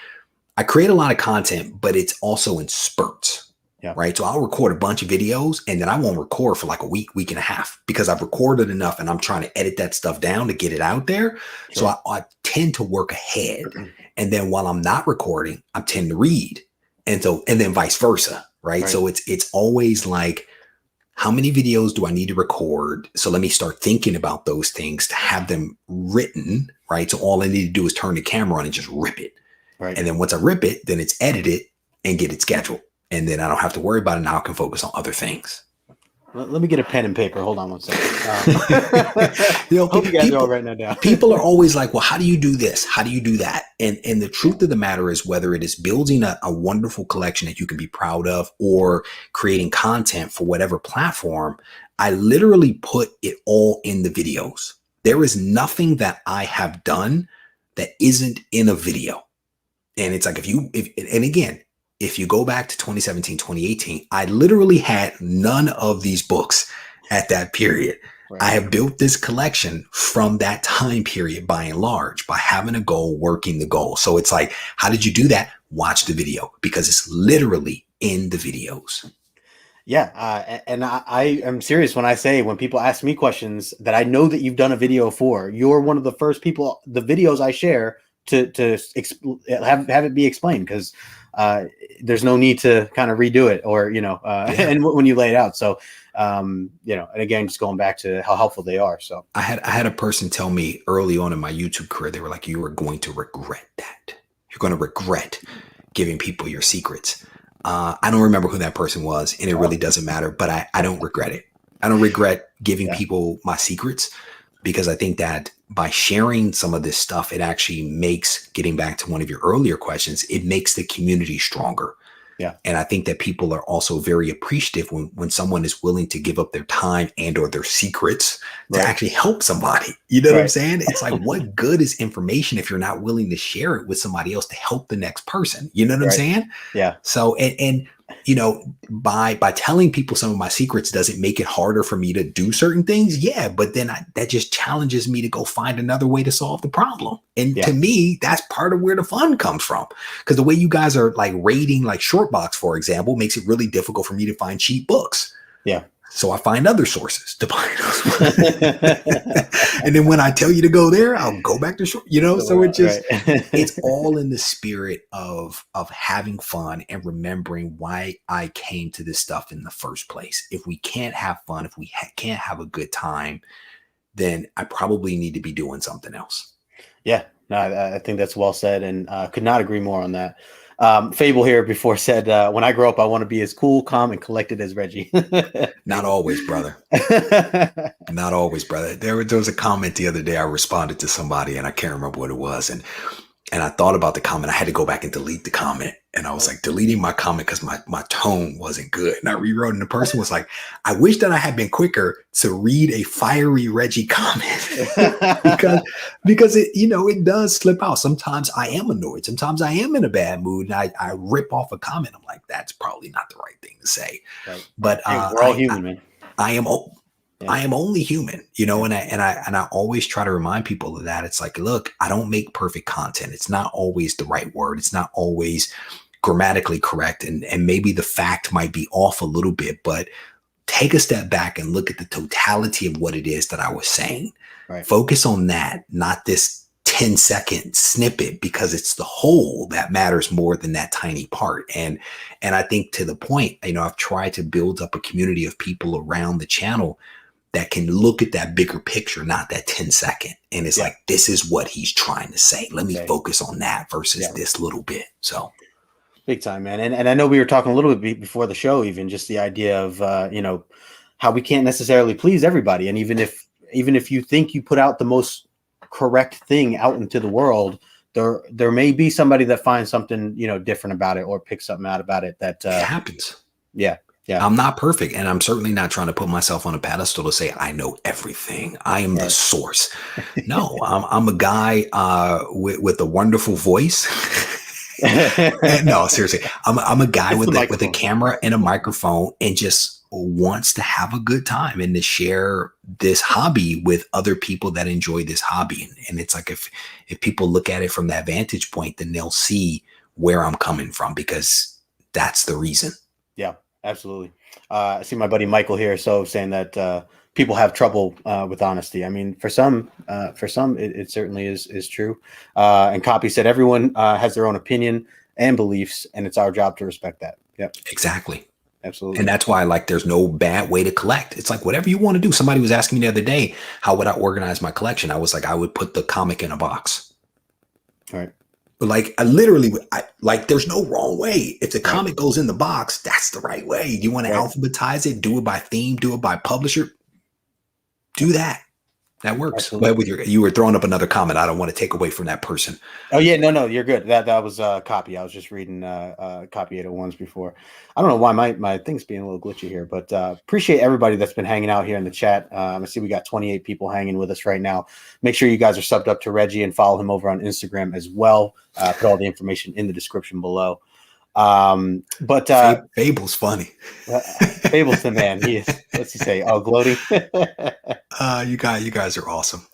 Speaker 2: I create a lot of content, but it's also in spurts.
Speaker 1: Yeah.
Speaker 2: Right. So I'll record a bunch of videos and then I won't record for like a week and a half because I've recorded enough and I'm trying to edit that stuff down to get it out there. Sure. So I tend to work ahead. And then while I'm not recording, I tend to read. And then vice versa. Right. So it's always like, how many videos do I need to record? So let me start thinking about those things to have them written. Right. So all I need to do is turn the camera on and just rip it. Right. And then once I rip it, then it's edited and get it scheduled. And then I don't have to worry about it. Now I can focus on other things.
Speaker 1: Let me get a pen and paper. Hold on one second. Hope you guys are all writing that down.
Speaker 2: People are always like, well, how do you do this? How do you do that? And the truth of the matter is, whether it is building a wonderful collection that you can be proud of or creating content for whatever platform, I literally put it all in the videos. There is nothing that I have done that isn't in a video. And it's like, and again, if you go back to 2017, 2018, I literally had none of these books at that period.
Speaker 1: Right.
Speaker 2: I have built this collection from that time period by and large, by having a goal, working the goal. So it's like, how did you do that? Watch the video, because it's literally in the videos.
Speaker 1: Yeah, and I am serious when I say, when people ask me questions that I know that you've done a video for, you're one of the first people, the videos I share to have it be explained, because there's no need to kind of redo it, or and when you lay it out. So and again, just going back to how helpful they are. So
Speaker 2: I had a person tell me early on in my YouTube career, they were like, you are going to regret that. You're going to regret giving people your secrets. I don't remember who that person was, and it really doesn't matter, but I don't regret it. I don't regret giving people my secrets, because I think that by sharing some of this stuff, it actually makes, getting back to one of your earlier questions, it makes the community stronger.
Speaker 1: Yeah.
Speaker 2: And I think that people are also very appreciative when someone is willing to give up their time and or their secrets to actually help somebody. You know what I'm saying? It's like, what good is information if you're not willing to share it with somebody else to help the next person? You know what I'm saying?
Speaker 1: Yeah.
Speaker 2: So, and by telling people some of my secrets, does it make it harder for me to do certain things? Yeah, but then that just challenges me to go find another way to solve the problem. And to me, that's part of where the fun comes from. Because the way you guys are like rating, like Shortbox, for example, makes it really difficult for me to find cheap books.
Speaker 1: Yeah.
Speaker 2: So I find other sources to buy those. And then when I tell you to go there, I'll go back to short, so it just, it's all in the spirit of having fun and remembering why I came to this stuff in the first place. If we can't have fun, if we can't have a good time, then I probably need to be doing something else.
Speaker 1: Yeah, no, I think that's well said, and could not agree more on that. Fable here before said, when I grow up, I want to be as cool, calm, and collected as Reggie.
Speaker 2: Not always, brother. Not always, brother. There was a comment the other day. I responded to somebody, and I can't remember what it was. And I thought about the comment. I had to go back and delete the comment. And I was like, deleting my comment because my tone wasn't good. And I rewrote, and the person was like, I wish that I had been quicker to read a fiery Reggie comment. because it, it does slip out. Sometimes I am annoyed. Sometimes I am in a bad mood, and I rip off a comment. I'm like, that's probably not the right thing to say. Right. But
Speaker 1: we're all human, man.
Speaker 2: I am only human, and I always try to remind people of that. It's like, look, I don't make perfect content. It's not always the right word. It's not always grammatically correct. And maybe the fact might be off a little bit, but take a step back and look at the totality of what it is that I was saying. Right. Focus on that, not this 10-second snippet, because it's the whole that matters more than that tiny part. And I think, to the point, I've tried to build up a community of people around the channel that can look at that bigger picture, not that 10-second. And it's like, this is what he's trying to say. Let me focus on that versus this little bit. So
Speaker 1: big time, man. And I know we were talking a little bit before the show, even just the idea of, how we can't necessarily please everybody. And even if you think you put out the most correct thing out into the world, there may be somebody that finds something, different about it, or picks something out about it that
Speaker 2: it happens.
Speaker 1: Yeah.
Speaker 2: I'm not perfect, and I'm certainly not trying to put myself on a pedestal to say I know everything. I am the source. No, I'm a guy with a wonderful voice. No, seriously, I'm a guy with a camera and a microphone, and just wants to have a good time and to share this hobby with other people that enjoy this hobby. And it's like, if people look at it from that vantage point, then they'll see where I'm coming from, because that's the reason.
Speaker 1: Yeah. Absolutely. I see my buddy Michael here, so saying that people have trouble with honesty. I mean, for some, it certainly is true. And Copy said everyone has their own opinion and beliefs, and it's our job to respect that. Yep.
Speaker 2: Exactly.
Speaker 1: Absolutely.
Speaker 2: And that's why, there's no bad way to collect. It's like, whatever you want to do. Somebody was asking me the other day, how would I organize my collection? I was like, I would put the comic in a box.
Speaker 1: All right.
Speaker 2: But I literally, there's no wrong way. If the comic goes in the box, that's the right way. You want to alphabetize it, do it by theme, do it by publisher, do that. That works.
Speaker 1: Absolutely.
Speaker 2: But you were throwing up another comment. I don't want to take away from that person.
Speaker 1: Oh yeah, no, you're good. That was Copy. I was just reading Copy 801s before. I don't know why my thing's being a little glitchy here, but appreciate everybody that's been hanging out here in the chat. I see we got 28 people hanging with us right now. Make sure you guys are subbed up to Reggie and follow him over on Instagram as well. Put all the information in the description below. But
Speaker 2: Fable's funny.
Speaker 1: Fable's the man. He is. What's he say? Oh, gloating.
Speaker 2: You guys are awesome.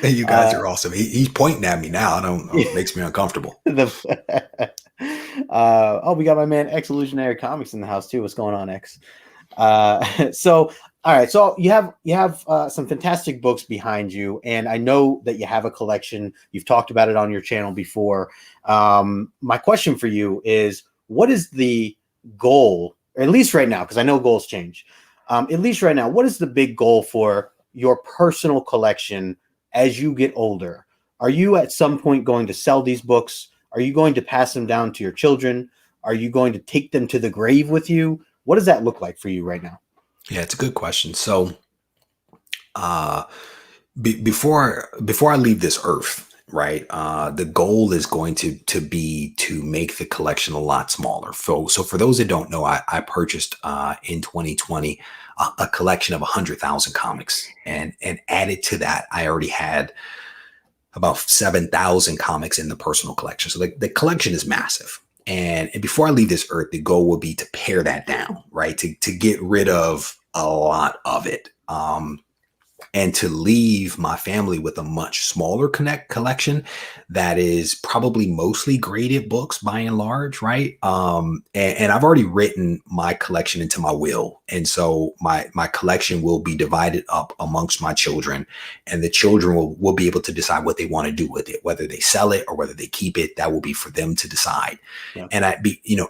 Speaker 2: You guys are awesome. He's pointing at me now. I don't know. It makes me uncomfortable.
Speaker 1: Oh, we got my man X Illusionary Comics in the house too. What's going on, X? So all right, so you have some fantastic books behind you, and I know that you have a collection. You've talked about it on your channel before. My question for you is, what is the goal, or at least right now, because I know goals change. At least right now, what is the big goal for your personal collection as you get older? Are you at some point going to sell these books? Are you going to pass them down to your children? Are you going to take them to the grave with you? What does that look like for you right now?
Speaker 2: Yeah, it's a good question. So, before I leave this earth, right? The goal is going to be to make the collection a lot smaller. So for those that don't know, I purchased in 2020 a collection of 100,000 comics, and added to that, I already had about 7,000 comics in the personal collection. So the collection is massive. And before I leave this earth, the goal will be to pare that down, right? To get rid of a lot of it. And to leave my family with a much smaller collection that is probably mostly graded books by and large, right? And I've already written my collection into my will. And so my collection will be divided up amongst my children, and the children will be able to decide what they want to do with it, whether they sell it or whether they keep it. That will be for them to decide. Yeah. And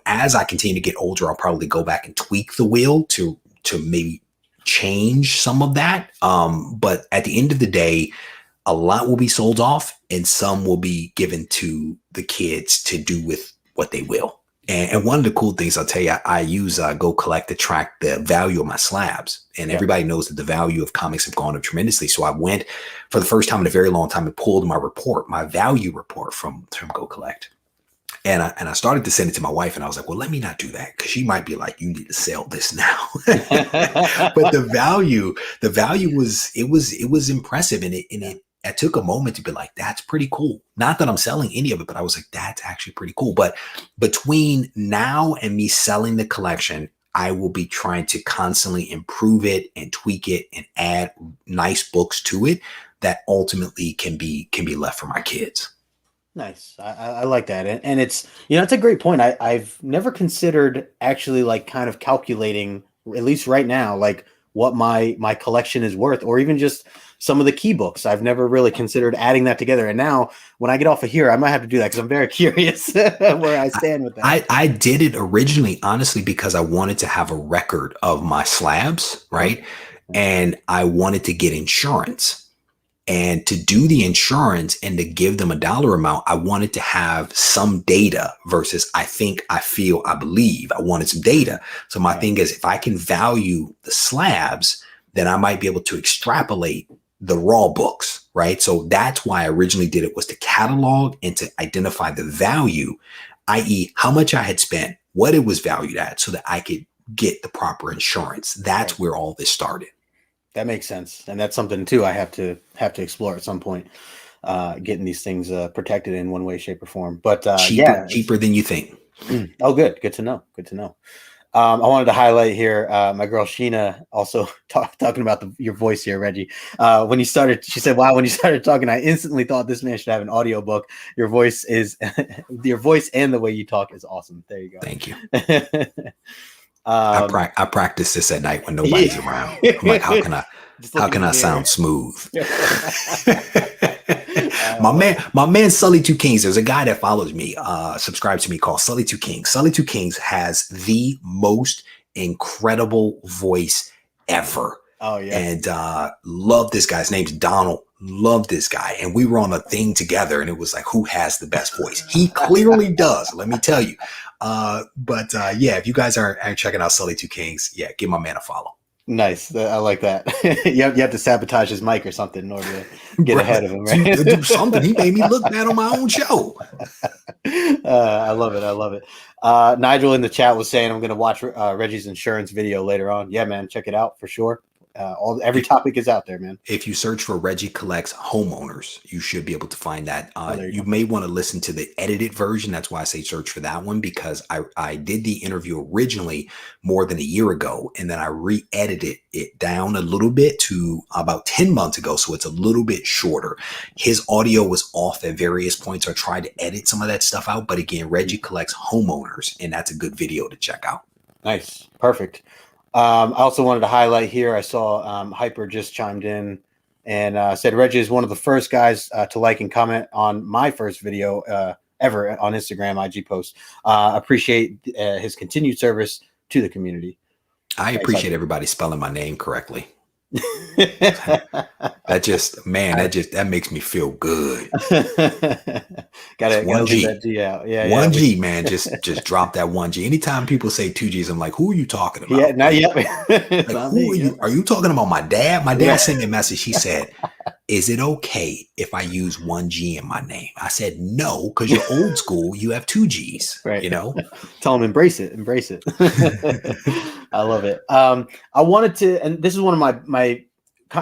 Speaker 2: as I continue to get older, I'll probably go back and tweak the will to maybe change some of that. But at the end of the day, a lot will be sold off and some will be given to the kids to do with what they will. And one of the cool things I'll tell you, I use Go Collect to track the value of my slabs. And everybody knows that the value of comics have gone up tremendously. So I went for the first time in a very long time and pulled my value report from Go Collect. And I started to send it to my wife, and I was like, well, let me not do that, because she might be like, you need to sell this now. But the value was impressive. And it took a moment to be like, that's pretty cool. Not that I'm selling any of it, but I was like, that's actually pretty cool. But between now and me selling the collection, I will be trying to constantly improve it and tweak it and add nice books to it that ultimately can be left for my kids.
Speaker 1: Nice. I like that. And it's, it's a great point. I've never considered actually like kind of calculating, at least right now, like what my collection is worth, or even just some of the key books. I've never really considered adding that together. And now when I get off of here, I might have to do that because I'm very curious where I stand with that.
Speaker 2: I did it originally, honestly, because I wanted to have a record of my slabs, right? And I wanted to get insurance. And to do the insurance and to give them a dollar amount, I wanted to have some data versus I think, I feel, I believe. I wanted some data. So my thing is, if I can value the slabs, then I might be able to extrapolate the raw books, right? So that's why I originally did it, was to catalog and to identify the value, i.e. how much I had spent, what it was valued at, so that I could get the proper insurance. That's where all this started.
Speaker 1: That makes sense. And that's something too I have to explore at some point, getting these things protected in one way, shape, or form. But
Speaker 2: cheaper than you think.
Speaker 1: Oh, good to know. I wanted to highlight here my girl Sheena also talking about your voice here, Reggie. When you started, she said, wow, when you started talking, I instantly thought this man should have an audiobook. Your voice and the way you talk is awesome. There you go.
Speaker 2: Thank you. I practice this at night when nobody's around. I'm like, how can I sound smooth? My man Sully Two Kings. There's a guy that follows me, subscribes to me, called Sully Two Kings. Sully Two Kings has the most incredible voice ever.
Speaker 1: Oh yeah.
Speaker 2: And love this guy. His name's Donald. Love this guy. And we were on a thing together, and it was like, who has the best voice? He clearly does, let me tell you. But if you guys are checking out Sully Two Kings, give my man a follow.
Speaker 1: Nice. I like that. you have to sabotage his mic or something in order to get ahead of him, right?
Speaker 2: To do something. He made me look bad on my own show.
Speaker 1: I love it. Nigel in the chat was saying, I'm going to watch Reggie's insurance video later on. Yeah, man, check it out for sure. Every topic is out there, man.
Speaker 2: If you search for RegieCollects homeowners, you should be able to find that.
Speaker 1: There you
Speaker 2: You
Speaker 1: go.
Speaker 2: may want to listen to the edited version. That's why I say search for that one, because I did the interview originally more than a year ago, and then I re-edited it down a little bit to about 10 months ago. So it's a little bit shorter. His audio was off at various points. So I tried to edit some of that stuff out. But again, RegieCollects homeowners, and that's a good video to check out.
Speaker 1: Nice. Perfect. I also wanted to highlight here, I saw Hyper just chimed in and said Reggie is one of the first guys to like and comment on my first video ever on Instagram IG post. Appreciate his continued service to the community.
Speaker 2: I appreciate everybody spelling my name correctly. That makes me feel good.
Speaker 1: Gotta
Speaker 2: G.
Speaker 1: That G out. Yeah,
Speaker 2: one G, man. Just drop that one G. Anytime people say two G's, I'm like, who are you talking about?
Speaker 1: Yeah, not yet.
Speaker 2: Like, who are you? Are you talking about my dad? My dad sent me a message. He said, "Is it okay if I use one G in my name?" I said, "No, because you're old school. You have two G's."
Speaker 1: Right.
Speaker 2: You know.
Speaker 1: Tell them embrace it. Embrace it. I love it. I wanted to, and this is one of my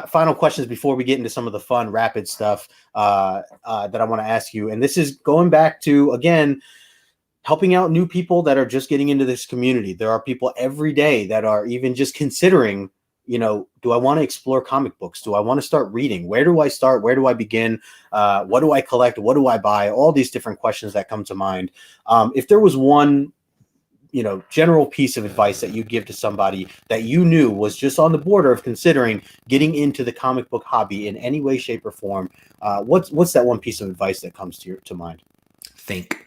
Speaker 1: final questions before we get into some of the fun, rapid stuff that I want to ask you. And this is going back to, again, helping out new people that are just getting into this community. There are people every day that are even just considering, do I want to explore comic books? Do I want to start reading? Where do I start? Where do I begin? What do I collect? What do I buy? All these different questions that come to mind. If there was one general piece of advice that you'd give to somebody that you knew was just on the border of considering getting into the comic book hobby in any way, shape, or form, what's that one piece of advice that comes to mind?
Speaker 2: Think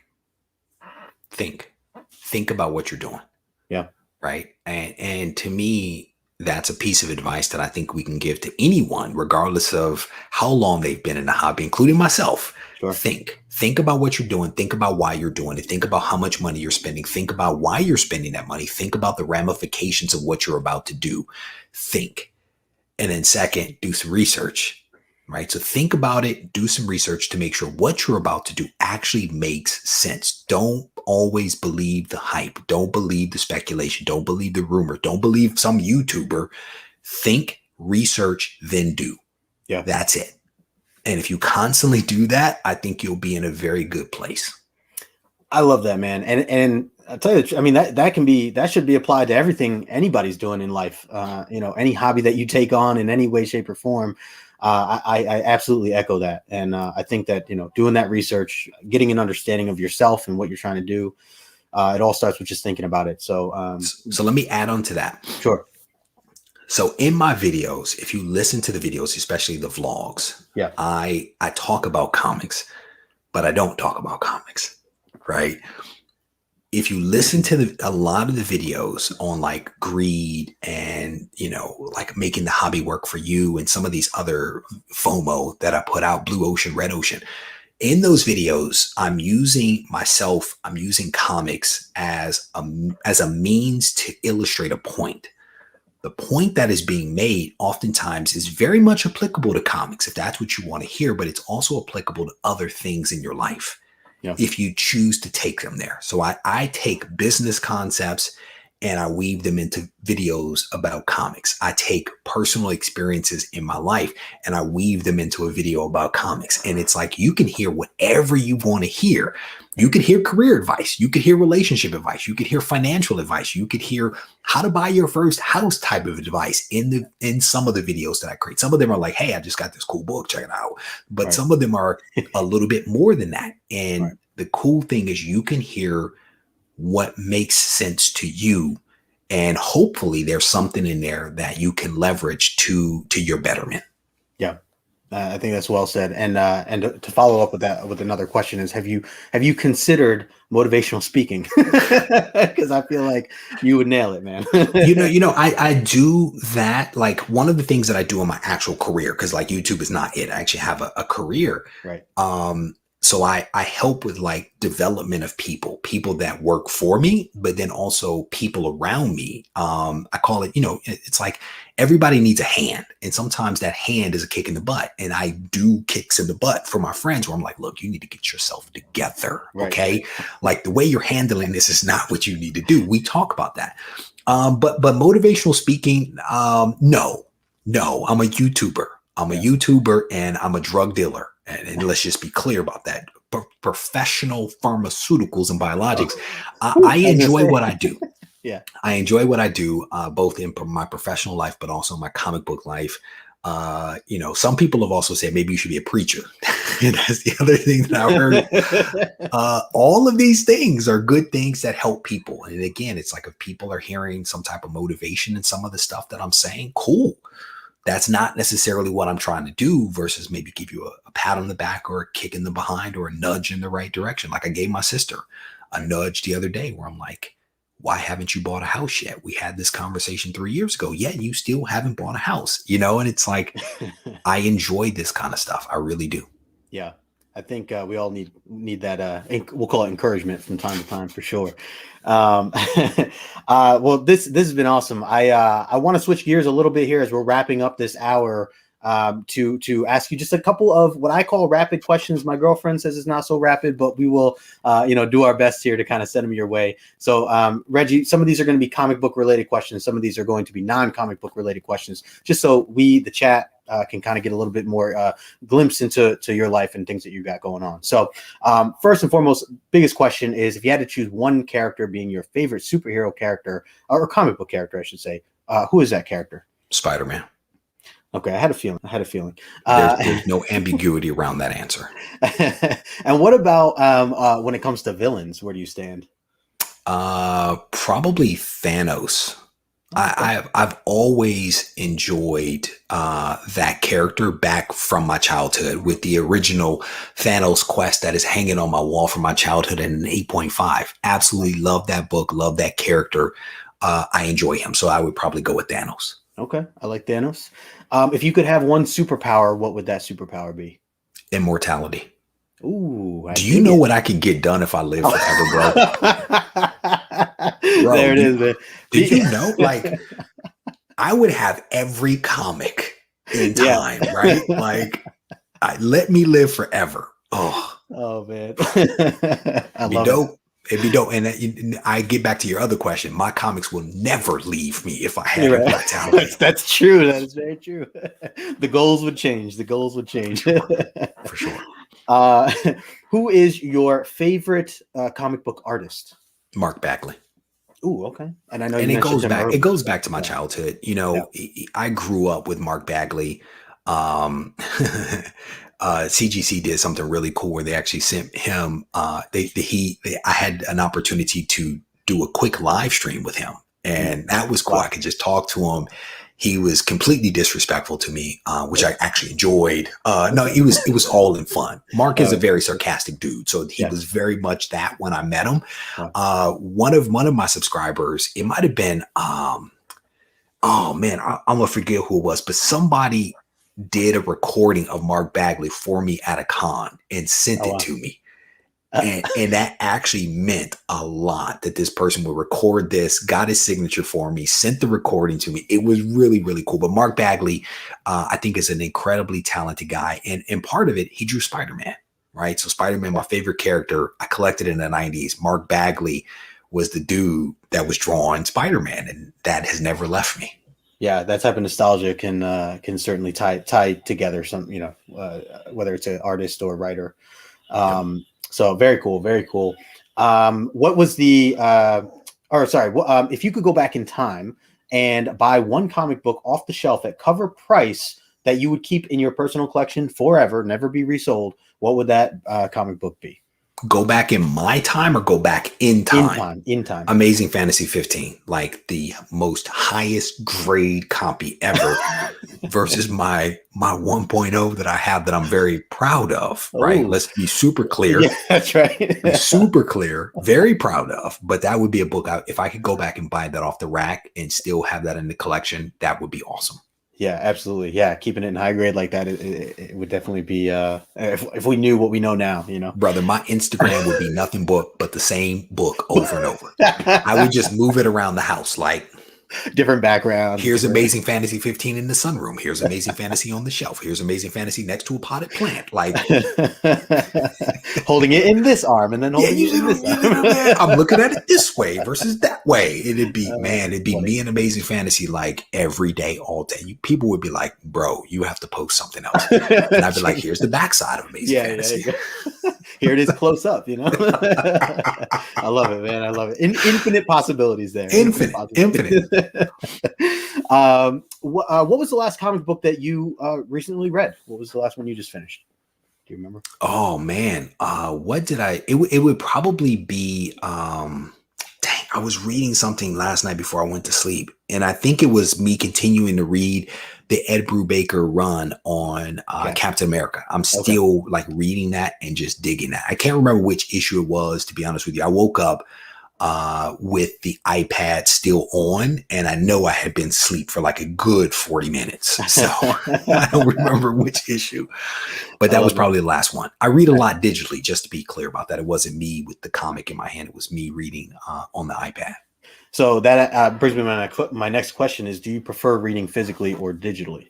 Speaker 2: about what you're doing.
Speaker 1: Yeah. Right.
Speaker 2: And to me, that's a piece of advice that I think we can give to anyone, regardless of how long they've been in the hobby, including myself. Sure. Think about what you're doing. Think about why you're doing it. Think about how much money you're spending. Think about why you're spending that money. Think about the ramifications of what you're about to do. Think. And then second, do some research, right? So think about it, do some research to make sure what you're about to do actually makes sense. Don't always believe the hype. Don't believe the speculation. Don't believe the rumor. Don't believe some YouTuber. Think, research, then do.
Speaker 1: Yeah.
Speaker 2: That's it. And if you constantly do that, I think you'll be in a very good place.
Speaker 1: I love that, man. And I'll tell you, I mean, that should be applied to everything anybody's doing in life. Any hobby that you take on in any way, shape, or form. I absolutely echo that. And I think that, doing that research, getting an understanding of yourself and what you're trying to do, it all starts with just thinking about it. So
Speaker 2: let me add on to that.
Speaker 1: Sure.
Speaker 2: So in my videos, if you listen to the videos, especially the vlogs,
Speaker 1: yeah,
Speaker 2: I talk about comics, but I don't talk about comics, right? If you listen to a lot of the videos on like greed and, like making the hobby work for you and some of these other FOMO that I put out, Blue Ocean, Red Ocean, in those videos, I'm using comics as a means to illustrate a point. The point that is being made oftentimes is very much applicable to comics, if that's what you want to hear, but it's also applicable to other things in your life. Yeah. If you choose to take them there. So I take business concepts and I weave them into videos about comics. I take personal experiences in my life and I weave them into a video about comics. And it's like, you can hear whatever you want to hear. You could hear career advice. You could hear relationship advice. You could hear financial advice. You could hear how to buy your first house type of advice in some of the videos that I create. Some of them are like, hey, I just got this cool book, check it out. But right. Some of them are a little bit more than that. And right. The cool thing is you can hear what makes sense to you. And hopefully there's something in there that you can leverage to your betterment.
Speaker 1: Yeah. I think that's well said. And to follow up with that, with another question is, have you considered motivational speaking? Because I feel like you would nail it, man.
Speaker 2: I do that. Like one of the things that I do in my actual career, because like YouTube is not it. I actually have a career.
Speaker 1: Right.
Speaker 2: So I help with like development of people that work for me, but then also people around me. I call it, it's like everybody needs a hand. And sometimes that hand is a kick in the butt. And I do kicks in the butt for my friends where I'm like, look, you need to get yourself together. Right. Okay. Like the way you're handling this is not what you need to do. We talk about that. But motivational speaking, no. No, I'm a YouTuber. I'm a YouTuber and I'm a drug dealer. And let's just be clear about that. Professional pharmaceuticals and biologics. I
Speaker 1: I was gonna
Speaker 2: enjoy
Speaker 1: say.
Speaker 2: what I do.
Speaker 1: Yeah.
Speaker 2: I enjoy what I do, both in my professional life, but also my comic book life. Some people have also said maybe you should be a preacher. And that's the other thing that I've heard. All of these things are good things that help people. And again, it's like if people are hearing some type of motivation in some of the stuff that I'm saying, cool. That's not necessarily what I'm trying to do versus maybe give you a pat on the back or a kick in the behind or a nudge in the right direction. Like I gave my sister a nudge the other day where I'm like, why haven't you bought a house yet? We had this conversation 3 years ago. Yeah, you still haven't bought a house, and it's like, I enjoy this kind of stuff. I really do.
Speaker 1: Yeah. I think we all need that. We'll call it encouragement from time to time for sure. Well, this has been awesome. I want to switch gears a little bit here as we're wrapping up this hour. To ask you just a couple of what I call rapid questions. My girlfriend says it's not so rapid, but we will, do our best here to kind of send them your way. So, Reggie, some of these are going to be comic book related questions. Some of these are going to be non-comic book related questions, just so we, the chat, can kind of get a little bit more glimpse into your life and things that you got going on. So, first and foremost, biggest question is if you had to choose one character being your favorite superhero character or comic book character, I should say, who is that character?
Speaker 2: Spider-Man.
Speaker 1: Okay, I had a feeling.
Speaker 2: There's no ambiguity around that answer.
Speaker 1: And what about when it comes to villains? Where do you stand?
Speaker 2: Probably Thanos. I've always enjoyed that character back from my childhood with the original Thanos quest that is hanging on my wall from my childhood in an 8.5. Absolutely love that book. Love that character. I enjoy him. So I would probably go with Thanos.
Speaker 1: Okay. I like Thanos. If you could have one superpower, what would that superpower be?
Speaker 2: Immortality.
Speaker 1: Ooh.
Speaker 2: Do you know what I can get done if I live forever, bro? Bro,
Speaker 1: there it is, man.
Speaker 2: Did you know? Like, I would have every comic in time, right? Like, let me live forever.
Speaker 1: Oh man.
Speaker 2: I love it. It'd be dope. And I get back to your other question. My comics will never leave me if I had immortality.
Speaker 1: That's true. That is very true. The goals would change. For sure. Who is your favorite comic book artist?
Speaker 2: Mark Bagley.
Speaker 1: Ooh, okay. And I know,
Speaker 2: it goes back. It goes back to my childhood. I grew up with Mark Bagley. CGC did something really cool where they actually sent him. I had an opportunity to do a quick live stream with him, and that was cool. I could just talk to him. He was completely disrespectful to me, which I actually enjoyed. No, it was all in fun. Mark is a very sarcastic dude, so he was very much that when I met him. One of my subscribers, it might have been, I'm gonna forget who it was, but somebody did a recording of Mark Bagley for me at a con and sent it to me. And that actually meant a lot that this person would record this, got his signature for me, sent the recording to me. It was really, really cool. But Mark Bagley, I think, is an incredibly talented guy. And part of it, he drew Spider-Man, right? So Spider-Man, my favorite character, I collected in the 90s. Mark Bagley was the dude that was drawing Spider-Man, and that has never left me.
Speaker 1: Yeah, that type of nostalgia can certainly tie together some, whether it's an artist or a writer. So very cool, very cool. What was if you could go back in time and buy one comic book off the shelf at cover price that you would keep in your personal collection forever, never be resold, what would that comic book be?
Speaker 2: Go back in my time or go back in time?
Speaker 1: In time.
Speaker 2: Amazing Fantasy 15, like the most highest grade copy ever versus my 1.0 that I have that I'm very proud of, right? Let's be super clear.
Speaker 1: Yeah, that's right.
Speaker 2: Super clear, very proud of. But that would be a book. If I could go back and buy that off the rack and still have that in the collection, that would be awesome.
Speaker 1: Yeah, absolutely. Yeah, keeping it in high grade like that, it would definitely be. If we knew what we know now,
Speaker 2: brother, my Instagram would be nothing but the same book over and over. I would just move it around the house, like
Speaker 1: different backgrounds.
Speaker 2: Here's
Speaker 1: Different...
Speaker 2: Amazing Fantasy 15 in the sunroom. Here's Amazing Fantasy on the shelf. Here's Amazing Fantasy next to a potted plant. Like
Speaker 1: holding it in this arm and then holding it in this arm.
Speaker 2: Man, I'm looking at it this way versus that way. It'd be
Speaker 1: Funny.
Speaker 2: me and Amazing Fantasy like every day, all day. People would be like, bro, you have to post something else. And I'd be like, here's the backside of Amazing Fantasy.
Speaker 1: Here it is close up, you know. I love it, man. I love it. Infinite possibilities there.
Speaker 2: Infinite.
Speaker 1: What was the last comic book that you recently read? What was the last one you just finished? Do you remember?
Speaker 2: Oh man, what did I? It would probably be. Dang, I was reading something last night before I went to sleep, and I think it was me continuing to read the Ed Brubaker run on Captain America. I'm still like reading that and just digging that. I can't remember which issue it was, to be honest with you. I woke up with the iPad still on, and I know I had been asleep for like a good 40 minutes. So I don't remember which issue, but that was probably the last one. I read a lot digitally, just to be clear about that. It wasn't me with the comic in my hand. It was me reading on the iPad.
Speaker 1: So that brings me to my next question is, do you prefer reading physically or digitally?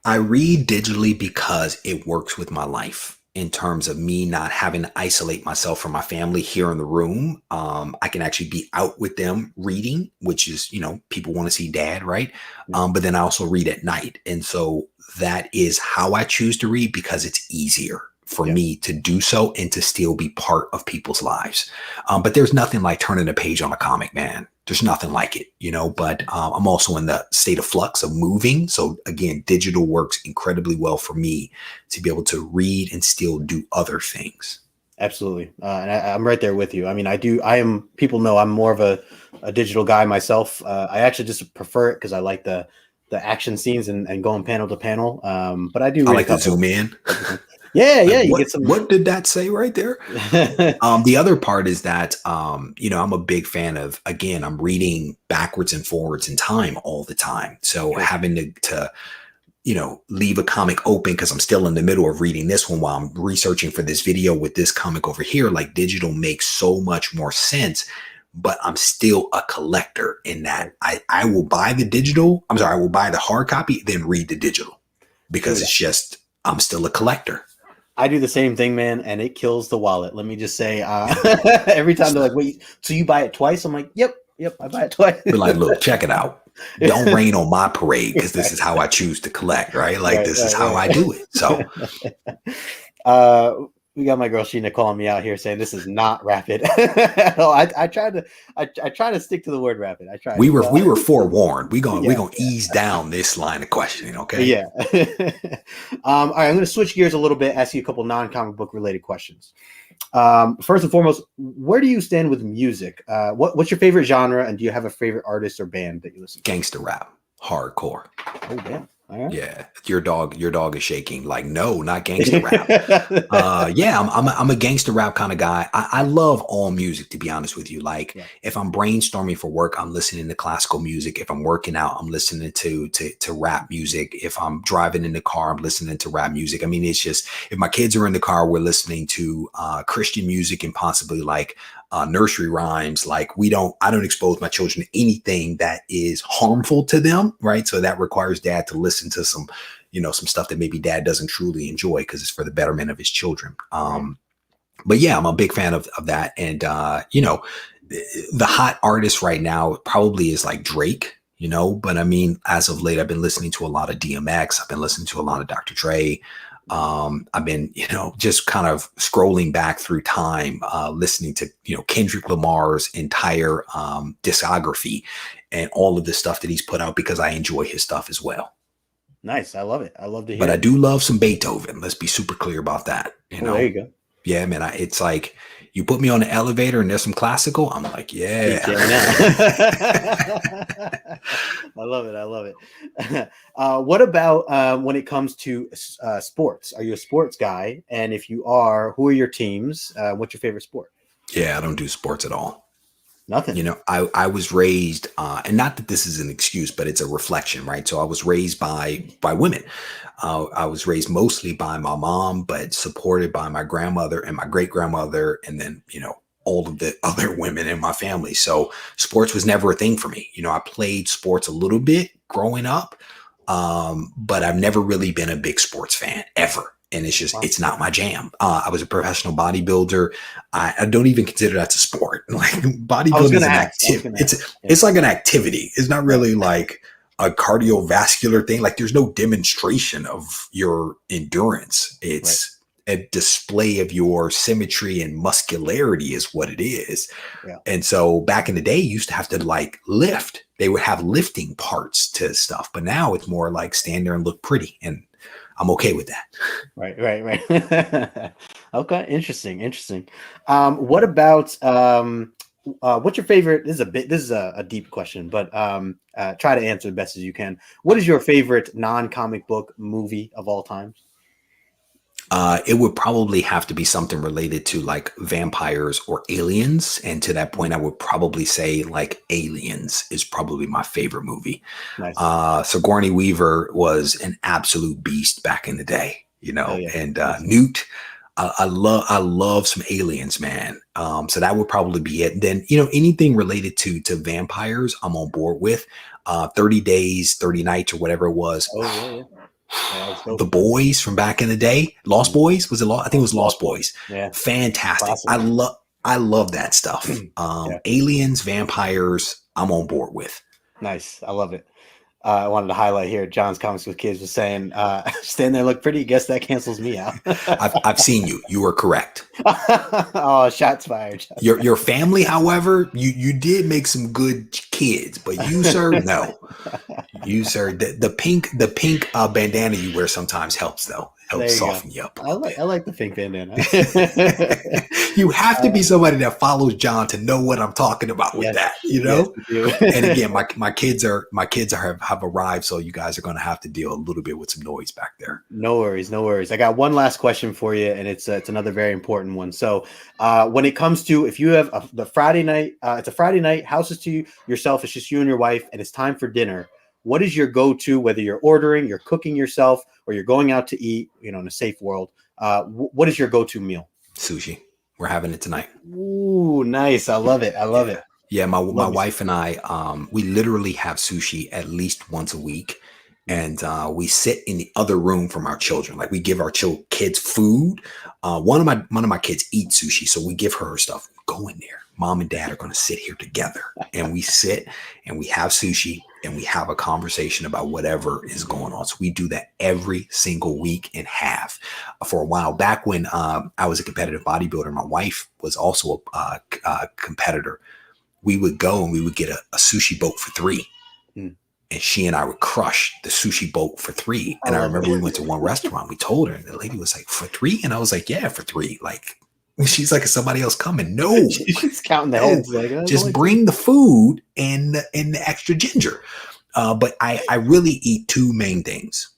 Speaker 2: I read digitally because it works with my life in terms of me not having to isolate myself from my family here in the room. I can actually be out with them reading, which is, you know, people want to see dad, right? But then I also read at night. And so that is how I choose to read, because it's easier for me to do so and to still be part of people's lives. But there's nothing like turning a page on a comic, man. There's nothing like it, you know, but I'm also in the state of flux of moving. So again, digital works incredibly well for me to be able to read and still do other things.
Speaker 1: Absolutely. And I'm right there with you. I mean, people know I'm more of a digital guy myself. I actually just prefer it because I like the action scenes and going panel to panel. But I do.
Speaker 2: I like to zoom in.
Speaker 1: Yeah.
Speaker 2: You get some. What did that say right there? The other part is that, you know, I'm a big fan of, again, I'm reading backwards and forwards in time all the time. So having to, you know, leave a comic open because I'm still in the middle of reading this one while I'm researching for this video with this comic over here, like digital makes so much more sense. But I'm still a collector in that I will buy the digital. I will buy the hard copy, then read the digital, because it's just, I'm still a collector.
Speaker 1: I do the same thing, man, and it kills the wallet. Let me just say, every time they're like, wait, so you buy it twice? I'm like, yep, I buy it twice.
Speaker 2: Be like, look, check it out. Don't rain on my parade, because this is how I choose to collect, right? Like, this is how I do it. So
Speaker 1: we got my girl Sheena calling me out here saying this is not rapid. I try to stick to the word rapid. We
Speaker 2: were forewarned. We're gonna ease down this line of questioning, okay?
Speaker 1: Yeah. All right, I'm gonna switch gears a little bit, ask you a couple non-comic book related questions. First and foremost, where do you stand with music? What's your favorite genre, and do you have a favorite artist or band that you listen to?
Speaker 2: Gangster rap, hardcore.
Speaker 1: Oh damn. All right.
Speaker 2: Yeah, your dog is shaking. Like, no, not gangster rap. I'm a gangster rap kind of guy. I love all music, to be honest with you. Like, if I'm brainstorming for work, I'm listening to classical music. If I'm working out, I'm listening to rap music. If I'm driving in the car, I'm listening to rap music. I mean, it's just, if my kids are in the car, we're listening to Christian music and possibly like nursery rhymes. Like, I don't expose my children to anything that is harmful to them, right? So that requires dad to listen to some stuff that maybe dad doesn't truly enjoy because it's for the betterment of his children. But yeah, I'm a big fan of that. And the hot artist right now probably is like Drake, but I mean, as of late, I've been listening to a lot of DMX. I've been listening to a lot of Dr. Dre. I've been, just kind of scrolling back through time, listening to, Kendrick Lamar's entire discography and all of the stuff that he's put out, because I enjoy his stuff as well.
Speaker 1: Nice. I love it. I love to hear
Speaker 2: But I do love some Beethoven. Let's be super clear about that.
Speaker 1: There you go.
Speaker 2: Yeah, man. It's like, you put me on the elevator and there's some classical, I'm like, yeah.
Speaker 1: I love it. What about when it comes to sports? Are you a sports guy? And if you are, who are your teams? What's your favorite sport?
Speaker 2: Yeah, I don't do sports at all.
Speaker 1: Nothing.
Speaker 2: I was raised, and not that this is an excuse, but it's a reflection, right? So I was raised by women. I was raised mostly by my mom, but supported by my grandmother and my great grandmother, and then all of the other women in my family. So sports was never a thing for me. You know, I played sports a little bit growing up, but I've never really been a big sports fan ever. And it's just,
Speaker 1: Wow.
Speaker 2: it's not my jam. I was a professional bodybuilder. I don't even consider that a sport. Like bodybuilding is an activity. It's like an activity. It's not really like a cardiovascular thing. Like there's no demonstration of your endurance. It's a display of your symmetry and muscularity is what it is. Yeah. And so back in the day, you used to have to like lift. They would have lifting parts to stuff, but now it's more like stand there and look pretty. And I'm okay with that.
Speaker 1: Right. Okay. Interesting. What about, what's your favorite? This is a deep question, but try to answer the best as you can. What is your favorite non-comic book movie of all time?
Speaker 2: It would probably have to be something related to like vampires or aliens. And to that point, I would probably say like Aliens is probably my favorite movie. Nice. Sigourney Weaver was an absolute beast back in the day, you know, and Newt. I love some aliens, man. So that would probably be it. And then, you know, anything related to vampires, I'm on board with. 30 Days, 30 Nights or whatever it was. The Boys from back in the day. Lost Boys? Was it Lost? I think it was Lost Boys. Yeah. Fantastic. Awesome. I love that stuff. Aliens, vampires, I'm on board with.
Speaker 1: Nice. I love it. I wanted to highlight here, John's Comics with Kids was saying, stand there, look pretty. Guess that cancels me out.
Speaker 2: I've seen you. You are correct.
Speaker 1: Oh, shots fired.
Speaker 2: Your family, however, you did make some good kids, but you, sir, no. You, sir, the pink bandana you wear sometimes helps, though. Helps soften you up.
Speaker 1: I like the pink bandana.
Speaker 2: You have to be somebody that follows John to know what I'm talking about with that, you know? Yes, and again, my kids have arrived, so you guys are going to have to deal a little bit with some noise back there.
Speaker 1: No worries. I got one last question for you, and it's another very important one. So when it comes to, if you have the Friday night, it's a Friday night, house is to yourself, it's just you and your wife, and it's time for dinner. What is your go-to, whether you're ordering, you're cooking yourself, or you're going out to eat, you know, in a safe world? What is your go-to meal?
Speaker 2: Sushi. We're having it tonight.
Speaker 1: Ooh, nice. I love it. It.
Speaker 2: Yeah, my wife and I, we literally have sushi at least once a week. And we sit in the other room from our children. Like we give our kids food. One of my kids eats sushi, so we give her stuff. Go in there. Mom and dad are going to sit here together, and we sit and we have sushi and we have a conversation about whatever is going on. So we do that every single week and have for a while. Back when I was a competitive bodybuilder, my wife was also a competitor. We would go and we would get a sushi boat for $3. And she and I would crush the sushi boat for $3. And I remember we went to one restaurant. We told her, and the lady was like, "For $3?" And I was like, "Yeah, for $3." Like, she's like, "Is somebody else coming?" No,
Speaker 1: she's counting the heads. Like,
Speaker 2: just bring the food and the extra ginger. But I really eat two main things: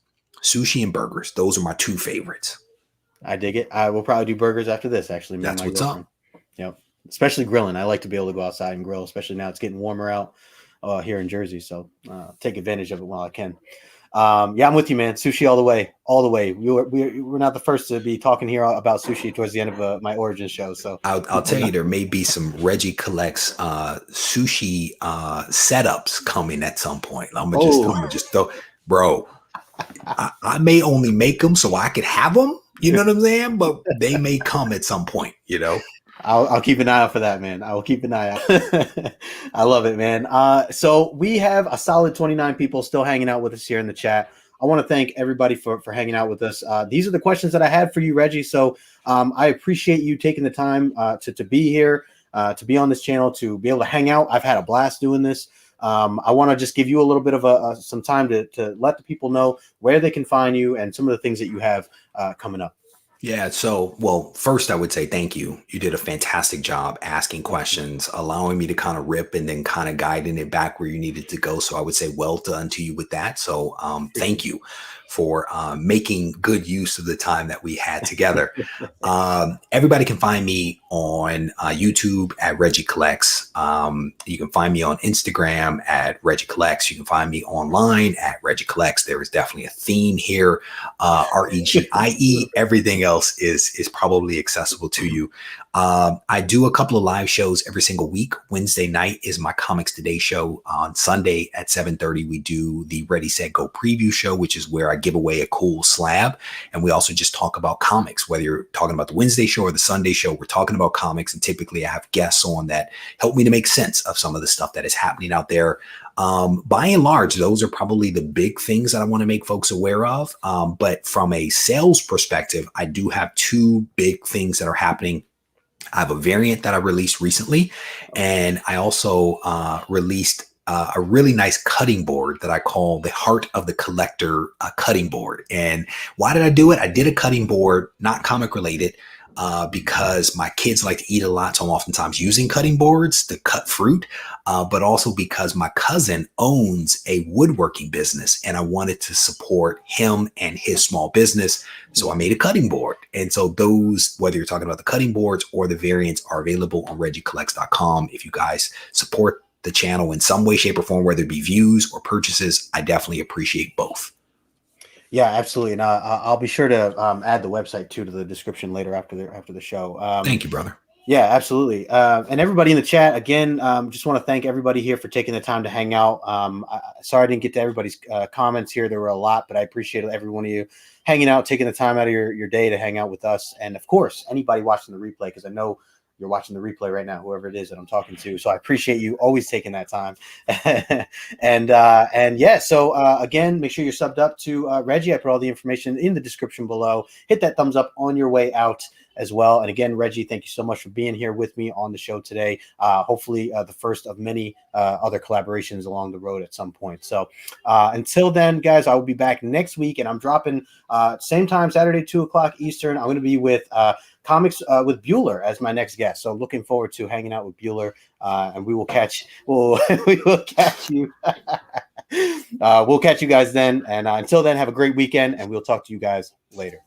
Speaker 2: sushi and burgers. Those are my two favorites.
Speaker 1: I dig it. I will probably do burgers after this. Actually,
Speaker 2: that's what's up.
Speaker 1: Yep, especially grilling. I like to be able to go outside and grill, especially now it's getting warmer out. Here in Jersey, so take advantage of it while I can. I'm with you, man. Sushi all the way. We're not the first to be talking here about sushi towards the end of my origin show. So
Speaker 2: I'll tell you, there may be some RegieCollects sushi setups coming at some point. I'm gonna just throw, bro. I may only make them so I could have them. You know what I'm saying? But they may come at some point. You know.
Speaker 1: I'll keep an eye out for that, man. I will keep an eye out. I love it, man. So we have a solid 29 people still hanging out with us here in the chat. I want to thank everybody for hanging out with us. These are the questions that I had for you, Reggie. So I appreciate you taking the time to be here, to be on this channel, to be able to hang out. I've had a blast doing this. I want to just give you a little bit of some time to let the people know where they can find you and some of the things that you have coming up.
Speaker 2: Yeah. So, well, first I would say thank you. You did a fantastic job asking questions, allowing me to kind of rip and then kind of guiding it back where you needed to go. So I would say well done to you with that. So thank you for making good use of the time that we had together. Everybody can find me on YouTube at RegieCollects. You can find me on Instagram at RegieCollects. You can find me online at RegieCollects. There is definitely a theme here. Regie. Everything else is probably accessible to you. I do a couple of live shows every single week. Wednesday night is my Comics Today show. On Sunday at 7:30, we do the Ready, Set, Go preview show, which is where I give away a cool slab. And we also just talk about comics, whether you're talking about the Wednesday show or the Sunday show, we're talking about comics. And typically I have guests on that help me to make sense of some of the stuff that is happening out there. By and large, those are probably the big things that I want to make folks aware of. But from a sales perspective, I do have two big things that are happening. I have a variant that I released recently, and I also released a really nice cutting board that I call the Heart of the Collector cutting board. And why did I do it? I did a cutting board, not comic related, because my kids like to eat a lot. So I'm oftentimes using cutting boards to cut fruit, but also because my cousin owns a woodworking business and I wanted to support him and his small business. So I made a cutting board. And so those, whether you're talking about the cutting boards or the variants, are available on RegieCollects.com. If you guys support the channel in some way, shape, or form, whether it be views or purchases, I definitely appreciate both.
Speaker 1: Yeah, absolutely. And I'll be sure to add the website too to the description later after the show.
Speaker 2: Thank you, brother.
Speaker 1: Yeah, absolutely. And everybody in the chat, again, just want to thank everybody here for taking the time to hang out. Sorry I didn't get to everybody's comments here. There were a lot, but I appreciate every one of you hanging out, taking the time out of your day to hang out with us. And of course, anybody watching the replay, because I know you're watching the replay right now, whoever it is that I'm talking to. So I appreciate you always taking that time. and yeah, so again, make sure you're subbed up to Reggie. I put all the information in the description below. Hit that thumbs up on your way out as well. And again, Reggie, thank you so much for being here with me on the show today. Hopefully the first of many other collaborations along the road at some point. So until then, guys, I will be back next week, and I'm dropping same time, Saturday, 2:00 Eastern. I'm going to be with Comics with Bueller as my next guest. So looking forward to hanging out with Bueller, and we will catch you. We'll catch you guys then. And until then, have a great weekend, and we'll talk to you guys later.